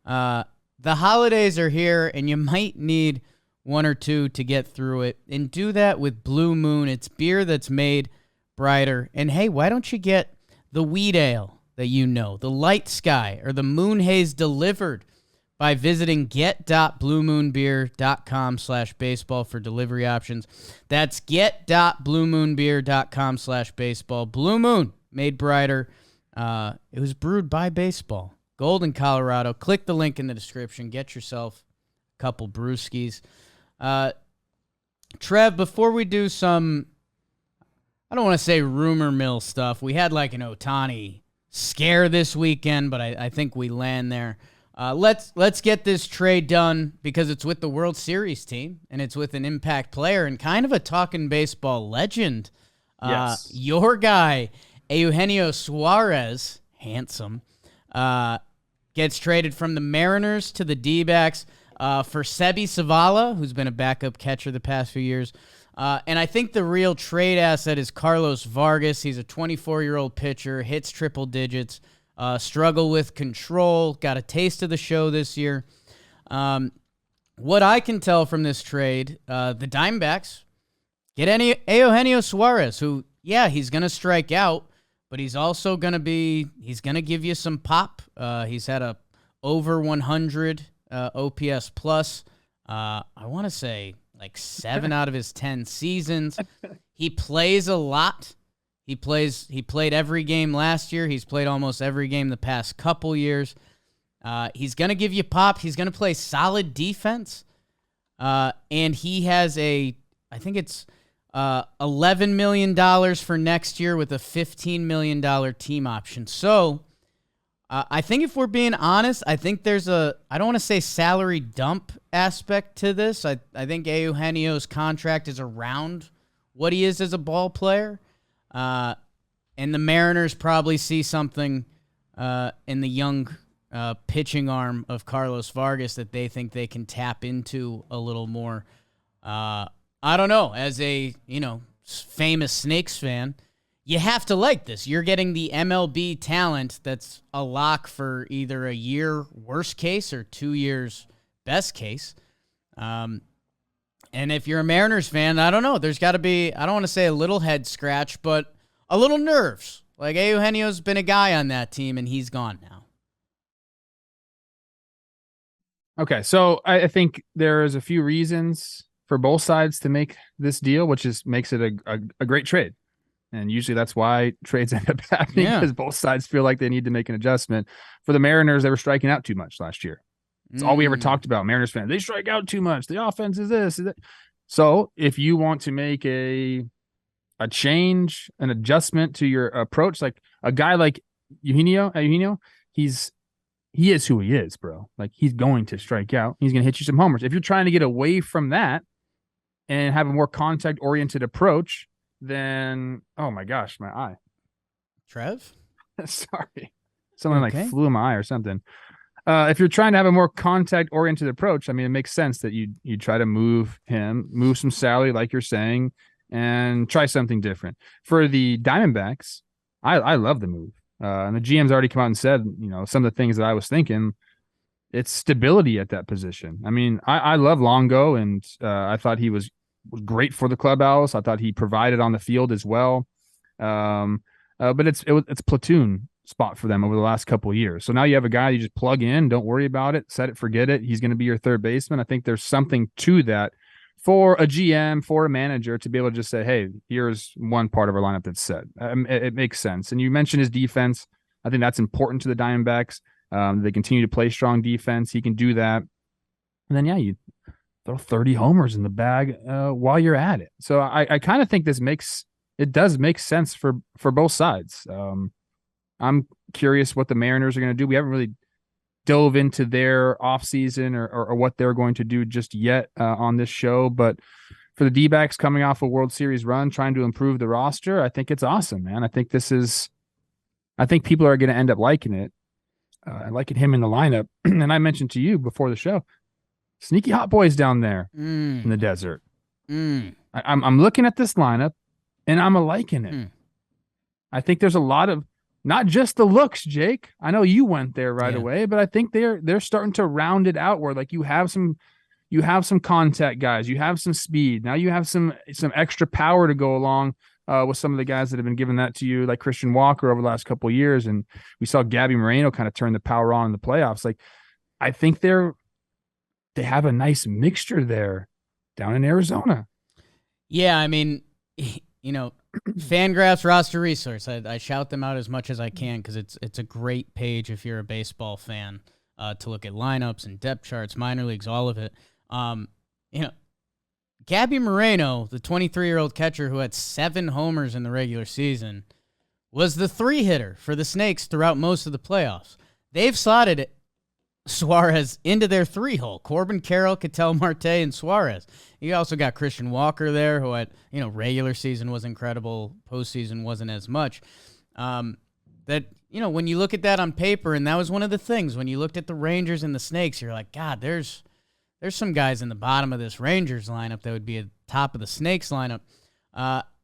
[SPEAKER 1] The holidays are here, and you might need one or two to get through it. And do that with Blue Moon. It's beer that's made brighter. And hey, why don't you get the wheat ale that the Light Sky, or the Moon Haze delivered by visiting get.bluemoonbeer.com/baseball for delivery options. That's get.bluemoonbeer.com/baseball. Blue Moon, made brighter. It was brewed by baseball. Golden, Colorado. Click the link in the description. Get yourself a couple brewskis. Trev, before we do some, I don't want to say rumor mill stuff. We had an Ohtani scare this weekend, but I think we land there. Let's get this trade done because it's with the World Series team and it's with an impact player and kind of a talking baseball legend.
[SPEAKER 2] Yes.
[SPEAKER 1] Your guy, Eugenio Suarez, handsome, gets traded from the Mariners to the D-backs for Sebi Zavala, who's been a backup catcher the past few years. And I think the real trade asset is Carlos Vargas. He's a 24-year-old pitcher, hits triple digits, struggle with control, got a taste of the show this year. What I can tell from this trade, the Diamondbacks Get Eugenio Suarez, who, yeah, he's going to strike out, but he's also going to give you some pop. He's had a over 100 OPS plus. I want to say like 7 out of his 10 seasons. He plays a lot. He played every game last year. He's played almost every game the past couple years. He's going to give you pop. He's going to play solid defense. And he has I think it's $11 million for next year with a $15 million team option. So I think if we're being honest, I think there's I don't want to say salary dump aspect to this. I think Eugenio's contract is around what he is as a ball player. And the Mariners probably see something in the young pitching arm of Carlos Vargas that they think they can tap into a little more. I don't know. As a, famous Snakes fan, you have to like this. You're getting the MLB talent that's a lock for either a year worst case or 2 years best case. And if you're a Mariners fan, I don't know. There's got to be, I don't want to say a little head scratch, but a little nerves. Like Eugenio's been a guy on that team, and he's gone now.
[SPEAKER 2] Okay, so I think there's a few reasons for both sides to make this deal, which makes it a great trade. And usually that's why trades end up happening, because both sides feel like they need to make an adjustment. For the Mariners, they were striking out too much last year. It's all we ever talked about. Mariners fans, they strike out too much. The offense is this. Is that. So if you want to make a change, an adjustment to your approach, like a guy like Eugenio, he is who he is, bro. Like, he's going to strike out. He's going to hit you some homers. If you're trying to get away from that and have a more contact-oriented approach, then, oh my gosh, my eye.
[SPEAKER 1] Trev?
[SPEAKER 2] Sorry. Something like flew in my eye or something. If you're trying to have a more contact-oriented approach, I mean, it makes sense that you try to move some salary, like you're saying, and try something different. For the Diamondbacks, I love the move. And the GM's already come out and said, some of the things that I was thinking. It's stability at that position. I mean, I love Longo, and I thought he was great for the clubhouse. I thought he provided on the field as well. But it's platoon spot for them over the last couple of years. So now you have a guy you just plug in, don't worry about it, set it, forget it. He's going to be your third baseman. I think there's something to that for a GM, for a manager to be able to just say, hey, here's one part of our lineup that's set. It makes sense. And you mentioned his defense. I think that's important to the Diamondbacks. They continue to play strong defense. He can do that. And then, you throw 30 homers in the bag while you're at it. So I kind of think it does make sense for both sides. I'm curious what the Mariners are going to do. We haven't really dove into their offseason or what they're going to do just yet on this show. But for the D-backs coming off a World Series run, trying to improve the roster, I think it's awesome, man. I think people are going to end up liking it. And liking him in the lineup. And I mentioned to you before the show, sneaky hot boys down there in the desert. I'm looking at this lineup, and I'm liking it. I think there's a lot of, not just the looks, Jake. I know you went there right away, but I think they're starting to round it out where, like, you have some contact guys, you have some speed. Now you have some extra power to go along with some of the guys that have been giving that to you, like Christian Walker over the last couple of years. And we saw Gabby Moreno kind of turn the power on in the playoffs. Like, I think they have a nice mixture there down in Arizona.
[SPEAKER 1] Yeah, I mean, Fangraphs roster resource. I shout them out as much as I can because it's a great page if you're a baseball fan to look at lineups and depth charts, minor leagues, all of it. Gabby Moreno, the 23-year-old catcher who had 7 homers in the regular season, was the 3-hitter for the Snakes throughout most of the playoffs. They've slotted Suarez into their 3-hole. Corbin Carroll, Ketel Marte, and Suarez. You also got Christian Walker there, who had, regular season was incredible, postseason wasn't as much. When you look at that on paper, and that was one of the things, when you looked at the Rangers and the Snakes, you're like, God, there's some guys in the bottom of this Rangers lineup that would be at the top of the Snakes lineup.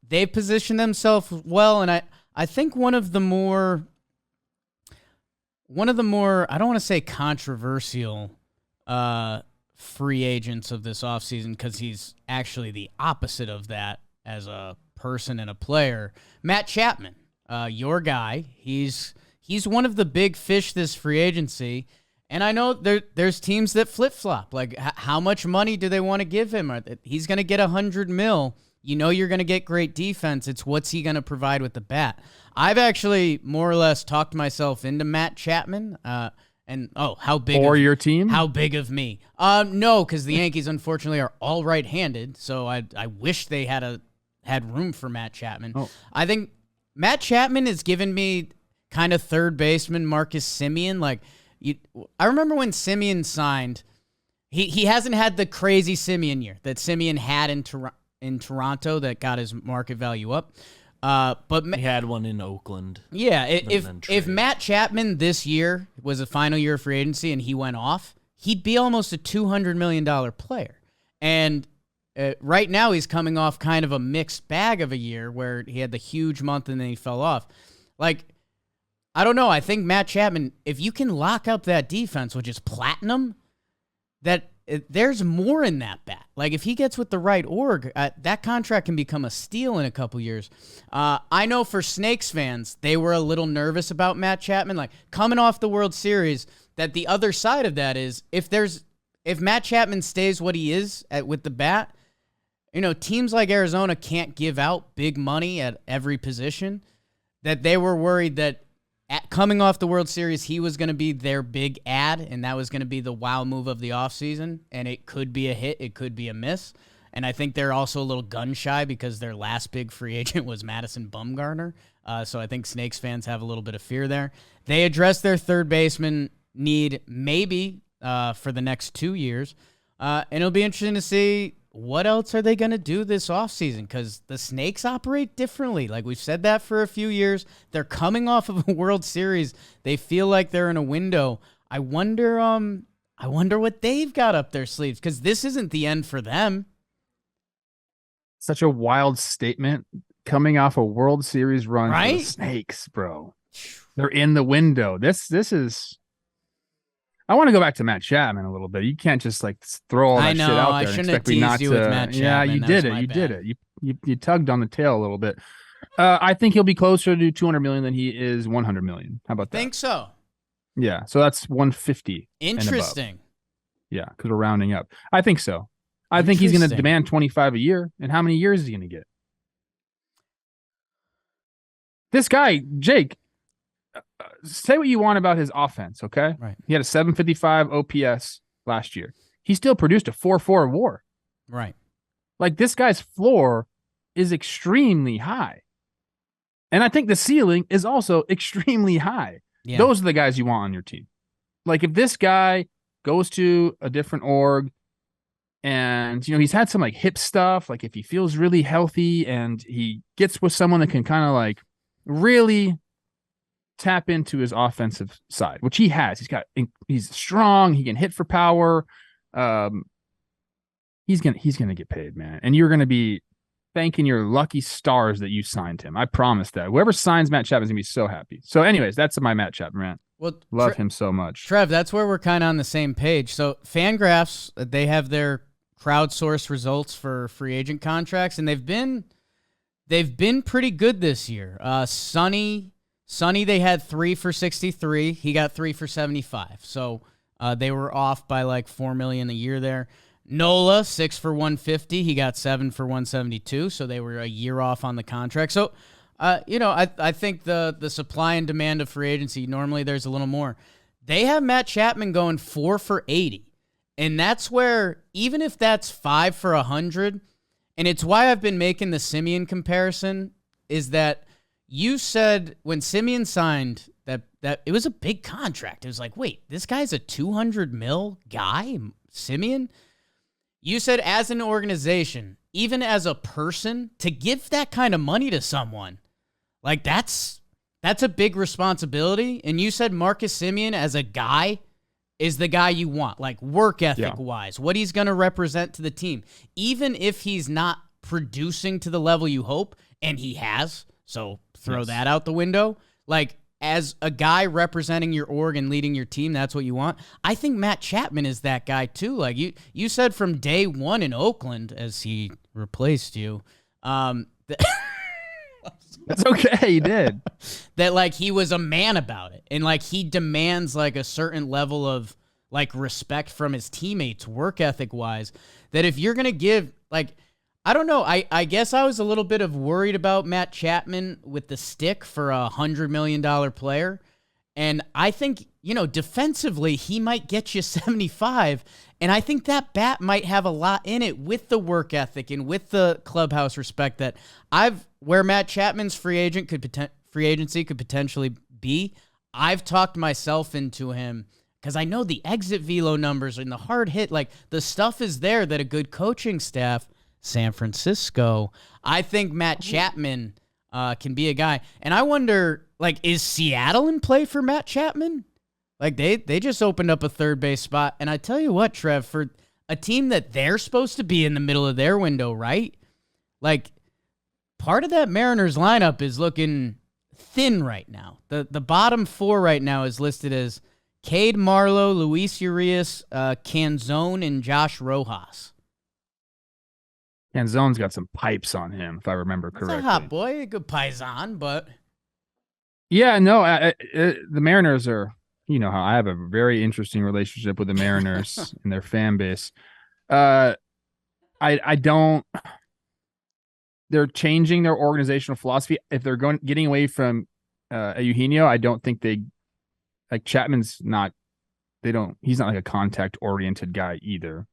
[SPEAKER 1] They positioned themselves well, and I think one of the more, I don't want to say controversial free agents of this offseason, because he's actually the opposite of that, as a person and a player. Matt Chapman, your guy. He's one of the big fish this free agency. And I know there's teams that flip-flop. Like, how much money do they want to give him? He's going to get $100 million. You know you're going to get great defense. It's what's he going to provide with the bat. I've actually more or less talked myself into Matt Chapman. How big
[SPEAKER 2] for your team?
[SPEAKER 1] How big of me? No, because the Yankees unfortunately are all right-handed. So I wish they had room for Matt Chapman. Oh. I think Matt Chapman has given me kind of third baseman Marcus Semien. Like, I remember when Semien signed, he hasn't had the crazy Semien year that Semien had in Toronto that got his market value up. But
[SPEAKER 3] he had one in Oakland.
[SPEAKER 1] Yeah, if Matt Chapman this year was a final year of free agency and he went off, he'd be almost a $200 million player. And right now he's coming off kind of a mixed bag of a year where he had the huge month and then he fell off. Like, I don't know. I think Matt Chapman, if you can lock up that defense, which is platinum, there's more in that bat. Like, if he gets with the right org, that contract can become a steal in a couple years. I know for Snakes fans, they were a little nervous about Matt Chapman. Like, coming off the World Series, that the other side of that is, if Matt Chapman stays what he is with the bat, teams like Arizona can't give out big money at every position, that they were worried that coming off the World Series, he was going to be their big ad, and that was going to be the wow move of the offseason, and it could be a hit, it could be a miss. And I think they're also a little gun-shy because their last big free agent was Madison Bumgarner, so I think Snakes fans have a little bit of fear there. They addressed their third baseman need maybe for the next 2 years, and it'll be interesting to see what else are they going to do this offseason? Because the Snakes operate differently. Like, we've said that for a few years. They're coming off of a World Series. They feel like they're in a window. I wonder what they've got up their sleeves, because this isn't the end for them.
[SPEAKER 2] Such a wild statement coming off a World Series run for the Snakes, bro. They're in the window. This is... I want to go back to Matt Chapman a little bit. You can't just throw all that shit out there and expect me not to.
[SPEAKER 1] With Matt Chapman.
[SPEAKER 2] Yeah, you did it. You did it. You tugged on the tail a little bit. I think he'll be closer to $200 million than he is $100 million. How about that?
[SPEAKER 1] Think so.
[SPEAKER 2] Yeah, so that's 150.
[SPEAKER 1] Interesting.
[SPEAKER 2] Yeah, because we're rounding up. I think so. I think he's going to demand 25 a year. And how many years is he going to get? This guy, Jake. Say what you want about his offense, okay?
[SPEAKER 1] Right.
[SPEAKER 2] He had a 755 OPS last year. He still produced a 4.4 WAR.
[SPEAKER 1] Right.
[SPEAKER 2] Like, this guy's floor is extremely high. And I think the ceiling is also extremely high. Yeah. Those are the guys you want on your team. Like, if this guy goes to a different org and, he's had some hip stuff, like if he feels really healthy and he gets with someone that can kind of really tap into his offensive side, which he has. He's strong. He can hit for power. He's gonna get paid, man. And you're gonna be thanking your lucky stars that you signed him. I promise that. Whoever signs Matt Chapman is gonna be so happy. So, anyways, that's my Matt Chapman rant.
[SPEAKER 1] Well,
[SPEAKER 2] love him so much.
[SPEAKER 1] Trev, that's where we're kind of on the same page. So, Fangraphs, they have their crowdsourced results for free agent contracts, and they've been pretty good this year. Sonny, they had 3 for 63. He got 3 for 75. So they were off by $4 million a year there. Nola, 6 for 150. He got 7 for 172. So they were a year off on the contract. So, I think the supply and demand of free agency, normally there's a little more. They have Matt Chapman going 4 for 80. And that's where, even if that's 5 for 100, and it's why I've been making the Semien comparison, is that you said when Semien signed that it was a big contract. It was like, wait, this guy's a $200 million guy, Semien? You said as an organization, even as a person, to give that kind of money to someone, that's a big responsibility. And you said Marcus Semien as a guy is the guy you want, work ethic-wise, what he's going to represent to the team. Even if he's not producing to the level you hope, and he has, so throw that out the window. As a guy representing your org and leading your team, that's what you want. I think Matt Chapman is that guy too. You said from day one in Oakland, as he replaced you,
[SPEAKER 2] That's okay. He did.
[SPEAKER 1] That like he was a man about it, and like he demands like a certain level of like respect from his teammates, work ethic wise. That if you're gonna give like, I don't know, I guess I was a little bit of worried about Matt Chapman with the stick for $100 million player, and I think defensively he might get you 75, and I think that bat might have a lot in it with the work ethic and with the clubhouse respect that where Matt Chapman's free agency could potentially be. I've talked myself into him because I know the exit velo numbers and the hard hit, like the stuff is there that a good coaching staff, San Francisco, I think Matt Chapman can be a guy. And I wonder, like, is Seattle in play for Matt Chapman? Like they just opened up a third base spot. And I tell you what, Trev, for a team that they're supposed to be in the middle of their window, right? Like, part of that Mariners lineup is looking thin right now. The bottom four right now is listed as Cade Marlowe, Luis Urias, Canzone, and Josh Rojas.
[SPEAKER 2] Canzone's got some pipes on him, if I remember correctly.
[SPEAKER 1] He's a hot boy, a good paisan, but...
[SPEAKER 2] Yeah, no, the Mariners are... You know how I have a very interesting relationship with the Mariners and their fan base. I don't... They're changing their organizational philosophy. If they're getting away from Eugenio, I don't think like Chapman's not. He's not like a contact oriented guy either.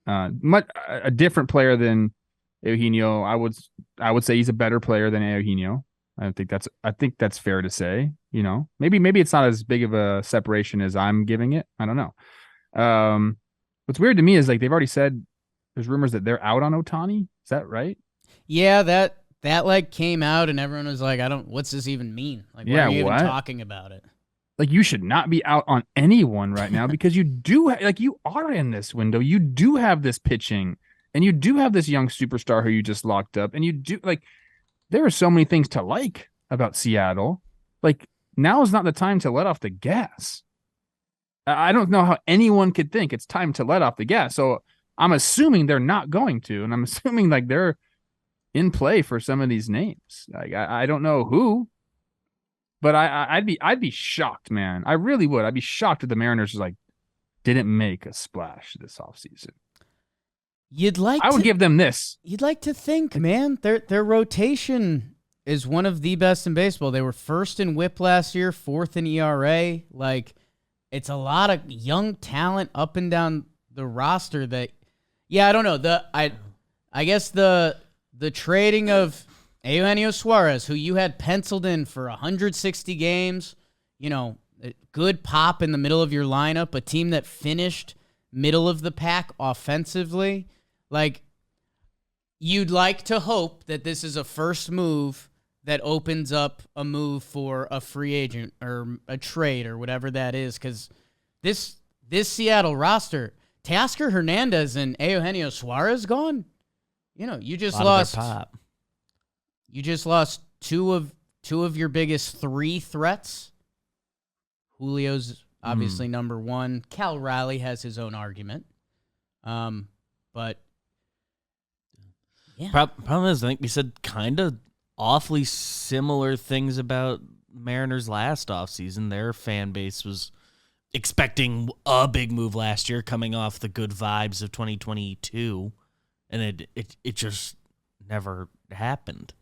[SPEAKER 2] Much a different player than Eugenio. I would say he's a better player than Eugenio. I think that's fair to say. Maybe it's not as big of a separation as I'm giving it. I don't know. What's weird to me is like they've already said there's rumors that they're out on Ohtani. Is that right?
[SPEAKER 1] Yeah, that like came out and everyone was like, what's this even mean? Like, why are you even talking about it?
[SPEAKER 2] Like, you should not be out on anyone right now because you are in this window. You do have this pitching and you do have this young superstar who you just locked up, and you do there are so many things to like about Seattle. Like, now is not the time to let off the gas. I don't know how anyone could think it's time to let off the gas. So I'm assuming they're not going to, and I'm assuming like they're in play for some of these names. Like I don't know who, but I'd be shocked, man. I really would. I'd be shocked if the Mariners didn't make a splash this offseason. I would give them this.
[SPEAKER 1] You'd like to think, man, their rotation is one of the best in baseball. They were first in WHIP last year, fourth in ERA. Like, it's a lot of young talent up and down the roster that, yeah, I don't know. I guess the trading of Eugenio Suarez, who you had penciled in for 160 games, a good pop in the middle of your lineup, a team that finished middle of the pack offensively. Like, you'd like to hope that this is a first move that opens up a move for a free agent or a trade or whatever that is, because this Seattle roster, Teoscar Hernandez and Eugenio Suarez gone. You just lost pop. You just lost two of your biggest three threats. Julio's obviously number one. Cal Raleigh has his own argument. But yeah.
[SPEAKER 3] Problem is, I think we said kind of awfully similar things about Mariners last offseason. Their fan base was expecting a big move last year, coming off the good vibes of 2022. And it just never happened.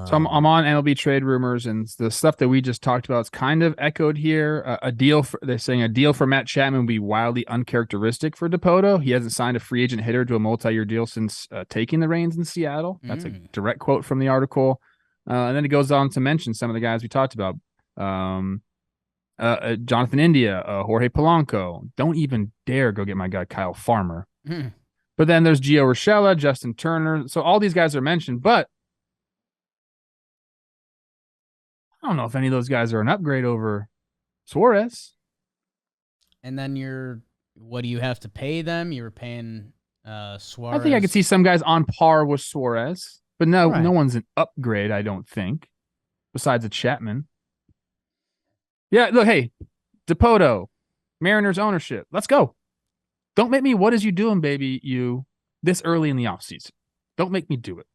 [SPEAKER 2] So I'm on MLB trade rumors, and the stuff that we just talked about is kind of echoed here. They're saying a deal for Matt Chapman would be wildly uncharacteristic for Dipoto. He hasn't signed a free agent hitter to a multi-year deal since taking the reins in Seattle. That's a direct quote from the article. And then it goes on to mention some of the guys we talked about. Jonathan India, Jorge Polanco. Don't even dare go get my guy Kyle Farmer. But then there's Gio Urshela, Justin Turner. So all these guys are mentioned, but I don't know if any of those guys are an upgrade over Suarez.
[SPEAKER 1] And then what do you have to pay them? You were paying Suarez.
[SPEAKER 2] I think I could see some guys on par with Suarez, but no one's an upgrade, I don't think, besides a Chapman. Yeah, look, hey, Dipoto, Mariners ownership. Let's go. Don't make me, what is you doing, baby, you, this early in the offseason? Don't make me do it.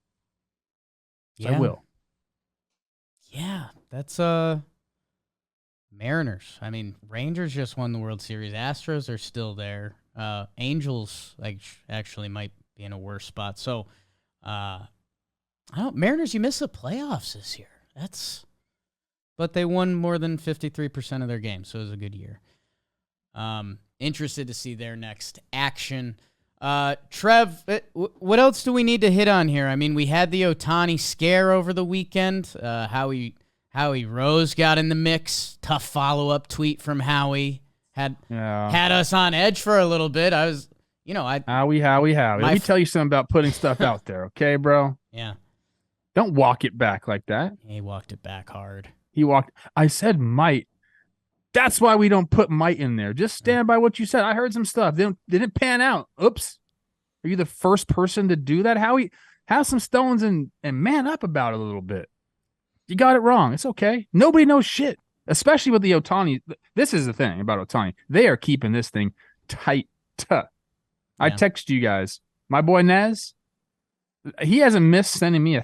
[SPEAKER 2] So I will.
[SPEAKER 1] Yeah, that's Mariners. I mean, Rangers just won the World Series. Astros are still there. Angels actually might be in a worse spot. So, Mariners, you missed the playoffs this year. But they won more than 53% of their games, so it was a good year. Interested to see their next action. Trev, what else do we need to hit on here? I mean, we had the Ohtani scare over the weekend. Howie Rose got in the mix. Tough follow-up tweet from Howie. Had us on edge for a little bit. I was, Howie.
[SPEAKER 2] Let me tell you something about putting stuff out there, okay, bro?
[SPEAKER 1] Yeah.
[SPEAKER 2] Don't walk it back like that.
[SPEAKER 1] He walked it back hard.
[SPEAKER 2] I said might. That's why we don't put might in there. Just stand by what you said. I heard some stuff. Didn't pan out. Oops. Are you the first person to do that? Howie, have some stones and man up about it a little bit. You got it wrong. It's okay. Nobody knows shit, especially with the Ohtani. This is the thing about Ohtani. They are keeping this thing tight. I text you guys. My boy Nez, he hasn't missed sending me a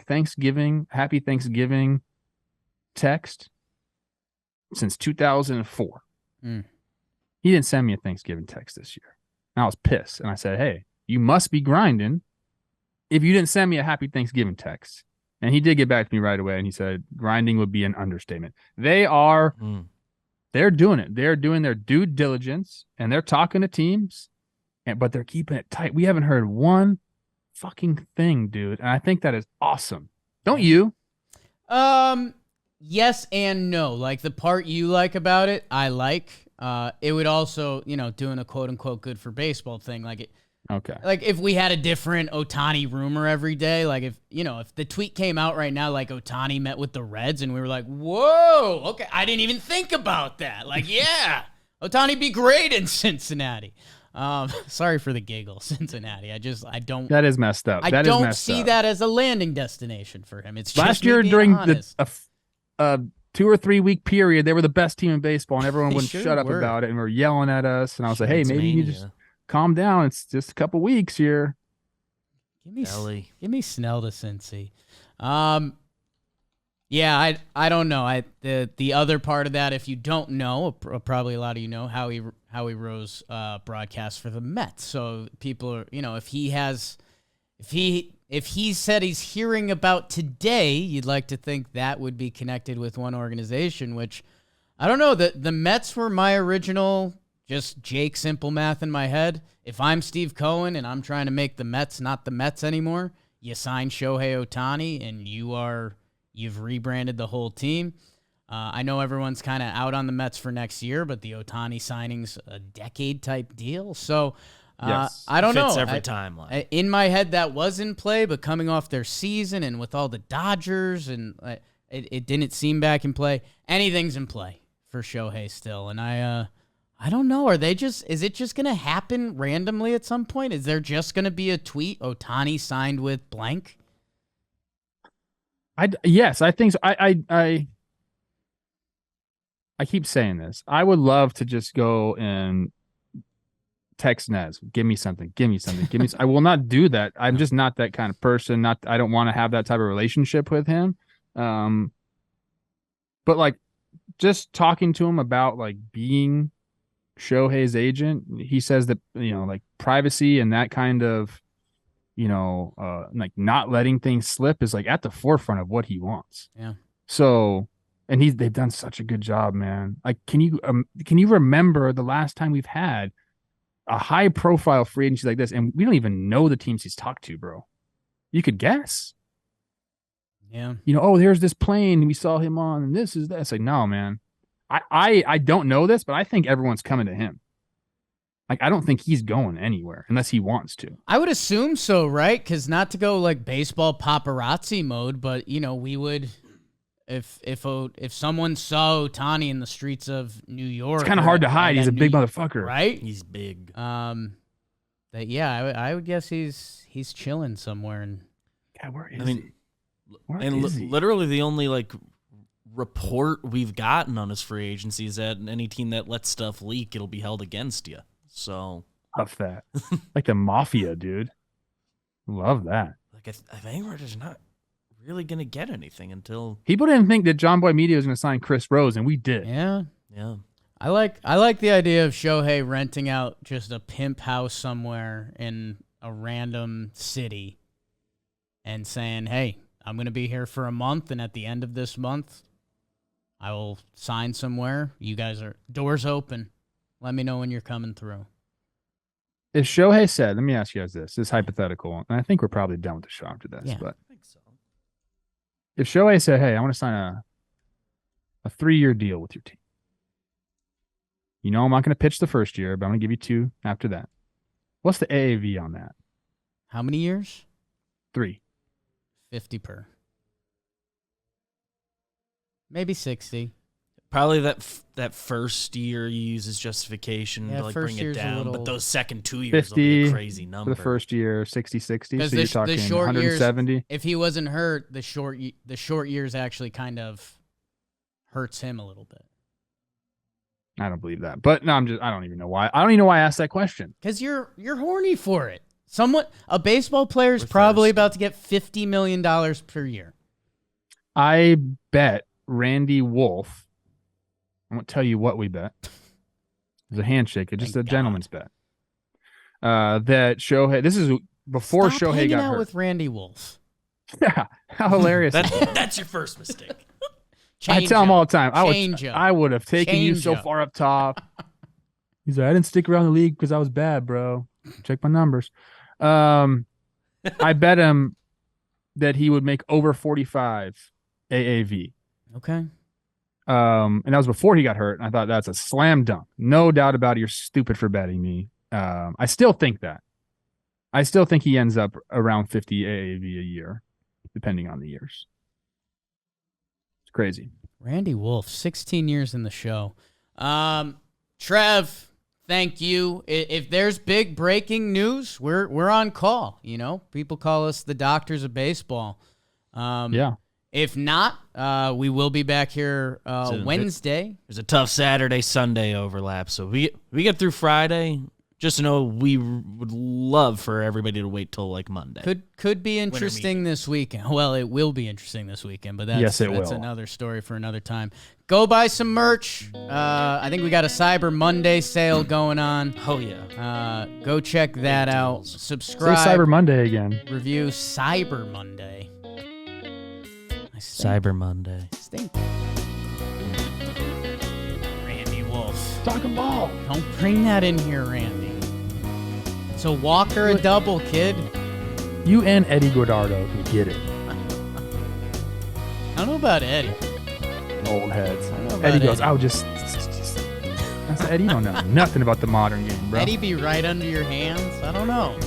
[SPEAKER 2] happy Thanksgiving text since 2004. He didn't send me a Thanksgiving text this year. And I was pissed. And I said, hey, you must be grinding if you didn't send me a happy Thanksgiving text. And he did get back to me right away. And he said, grinding would be an understatement. They're doing it. They're doing their due diligence and they're talking to teams, but they're keeping it tight. We haven't heard one fucking thing, dude. And I think that is awesome. Don't you?
[SPEAKER 1] Yes and no. Like the part you like about it, I like. It would also, doing a quote unquote good for baseball thing.
[SPEAKER 2] Okay.
[SPEAKER 1] Like if we had a different Ohtani rumor every day, like if the tweet came out right now, like Ohtani met with the Reds and we were like, whoa, okay. I didn't even think about that. Like, yeah, Ohtani be great in Cincinnati. Sorry for the giggle, Cincinnati. I don't.
[SPEAKER 2] That is messed up.
[SPEAKER 1] I don't see that as a landing destination for him. It's just
[SPEAKER 2] last year during
[SPEAKER 1] honest.
[SPEAKER 2] the 2 or 3 week period, they were the best team in baseball, and everyone wouldn't
[SPEAKER 1] sure
[SPEAKER 2] shut up
[SPEAKER 1] were.
[SPEAKER 2] about it and were yelling at us. And I was like, hey, maybe you just calm down. It's just a couple weeks here.
[SPEAKER 1] Give me Snell to Cincy. Yeah, I don't know. The other part of that, if you don't know, probably a lot of you know, Howie Rose broadcasts for the Mets. So people are, if he said he's hearing about today, you'd like to think that would be connected with one organization, which I don't know. The Mets were my original, just Jake simple math in my head. If I'm Steve Cohen and I'm trying to make the Mets not the Mets anymore, you sign Shohei Ohtani and you've rebranded the whole team. I know everyone's kind of out on the Mets for next year, but the Ohtani signing's a decade type deal. So
[SPEAKER 2] yes,
[SPEAKER 1] I don't know.
[SPEAKER 3] Fits every timeline.
[SPEAKER 1] In my head, that was in play, but coming off their season and with all the Dodgers, and it didn't seem back in play. Anything's in play for Shohei still, and I don't know. Is it just going to happen randomly at some point? Is there just going to be a tweet, Ohtani signed with blank?
[SPEAKER 2] Yes, I think so. I keep saying this. I would love to just go and text Nez, give me something. I will not do that. I'm just not that kind of person. I don't want to have that type of relationship with him. But like just talking to him about like being Shohei's agent, he says that, like privacy and that kind of, like not letting things slip is like at the forefront of what he wants.
[SPEAKER 1] Yeah.
[SPEAKER 2] So, and they've done such a good job, man. Like, can you remember the last time we've had a high profile free agency like this? And we don't even know the teams he's talked to, bro. You could guess.
[SPEAKER 1] Yeah.
[SPEAKER 2] There's this plane we saw him on and this is that. It's like, no, man. I don't know this, but I think everyone's coming to him. Like, I don't think he's going anywhere unless he wants to.
[SPEAKER 1] I would assume so, right? Because not to go like baseball paparazzi mode, but we would, if someone saw Ohtani in the streets of New York,
[SPEAKER 2] it's kind of hard to hide. He's a big motherfucker,
[SPEAKER 1] right?
[SPEAKER 3] He's big.
[SPEAKER 1] I would guess he's chilling somewhere. And
[SPEAKER 2] God, where is he?
[SPEAKER 3] Literally the only like report we've gotten on his free agency is that any team that lets stuff leak, it'll be held against you. So
[SPEAKER 2] love that. Like the mafia, dude. Love that.
[SPEAKER 3] Like I think we're just not really going to get anything until
[SPEAKER 2] people didn't think that John Boy Media was going to sign Chris Rose, and we did.
[SPEAKER 1] Yeah.
[SPEAKER 3] Yeah.
[SPEAKER 1] I like the idea of Shohei renting out just a pimp house somewhere in a random city and saying, hey, I'm going to be here for a month, and at the end of this month, I will sign somewhere. You guys are doors open. Let me know when you're coming through.
[SPEAKER 2] If Shohei said, let me ask you guys this is hypothetical, and I think we're probably done with the show after this, but
[SPEAKER 3] I think so.
[SPEAKER 2] if Shohei said, hey, I want to sign a 3-year deal with your team. You know, I'm not going to pitch the first year, but I'm going to give you 2 after that. What's the AAV on that?
[SPEAKER 1] How many years?
[SPEAKER 2] 3.
[SPEAKER 1] 50 per. Maybe 60.
[SPEAKER 3] Probably that first year you use as justification to like bring it down, but those second 2 years will be a crazy number.
[SPEAKER 2] For the first year, 60. So
[SPEAKER 1] you're talking the short 170. Years, if he wasn't hurt, the short years actually kind of hurts him a little bit.
[SPEAKER 2] I don't believe that, but no, I don't even know why. I don't even know why I asked that question.
[SPEAKER 1] Because you're horny for it. A baseball player is probably about to get $50 million per year.
[SPEAKER 2] I bet Randy Wolf. I won't tell you what we bet. It was a handshake. It's just a gentleman's bet. That Shohei. This is before
[SPEAKER 1] Stop
[SPEAKER 2] Shohei got
[SPEAKER 1] out
[SPEAKER 2] hurt.
[SPEAKER 1] With Randy Wolf.
[SPEAKER 2] Yeah, how hilarious!
[SPEAKER 3] That's your first mistake.
[SPEAKER 2] I tell him all the time. I would have taken you so far up top. He's like, I didn't stick around the league because I was bad, bro. Check my numbers. I bet him that he would make over 45 AAV.
[SPEAKER 1] Okay.
[SPEAKER 2] And that was before he got hurt. And I thought that's a slam dunk. No doubt about it. You're stupid for betting me. I still think that. I still think he ends up around 50 AAV a year, depending on the years. It's crazy.
[SPEAKER 1] Randy Wolf, 16 years in the show. Trev, thank you. If there's big breaking news, we're on call. You know, people call us the doctors of baseball.
[SPEAKER 2] Yeah.
[SPEAKER 1] If not, we will be back here Wednesday.
[SPEAKER 3] There's a tough Saturday, Sunday overlap. So we get through Friday. Just to know, we would love for everybody to wait till like Monday.
[SPEAKER 1] Could be interesting this weekend. Well, it will be interesting this weekend, but that's another story for another time. Go buy some merch. I think we got a Cyber Monday sale going on.
[SPEAKER 3] Oh, yeah.
[SPEAKER 1] Go check that out. Subscribe.
[SPEAKER 2] Say Cyber Monday again.
[SPEAKER 1] Review Cyber Monday.
[SPEAKER 3] Cyber Monday.
[SPEAKER 1] Stink. Randy Wolf.
[SPEAKER 2] Talking ball.
[SPEAKER 1] Don't bring that in here, Randy. It's a walk or a double, kid.
[SPEAKER 2] You and Eddie Godardo can get it.
[SPEAKER 1] I don't know about Eddie.
[SPEAKER 2] Old heads. Eddie goes, I would just. I said, Eddie, you don't know nothing about the modern game, bro.
[SPEAKER 1] Eddie be right under your hands? I don't know.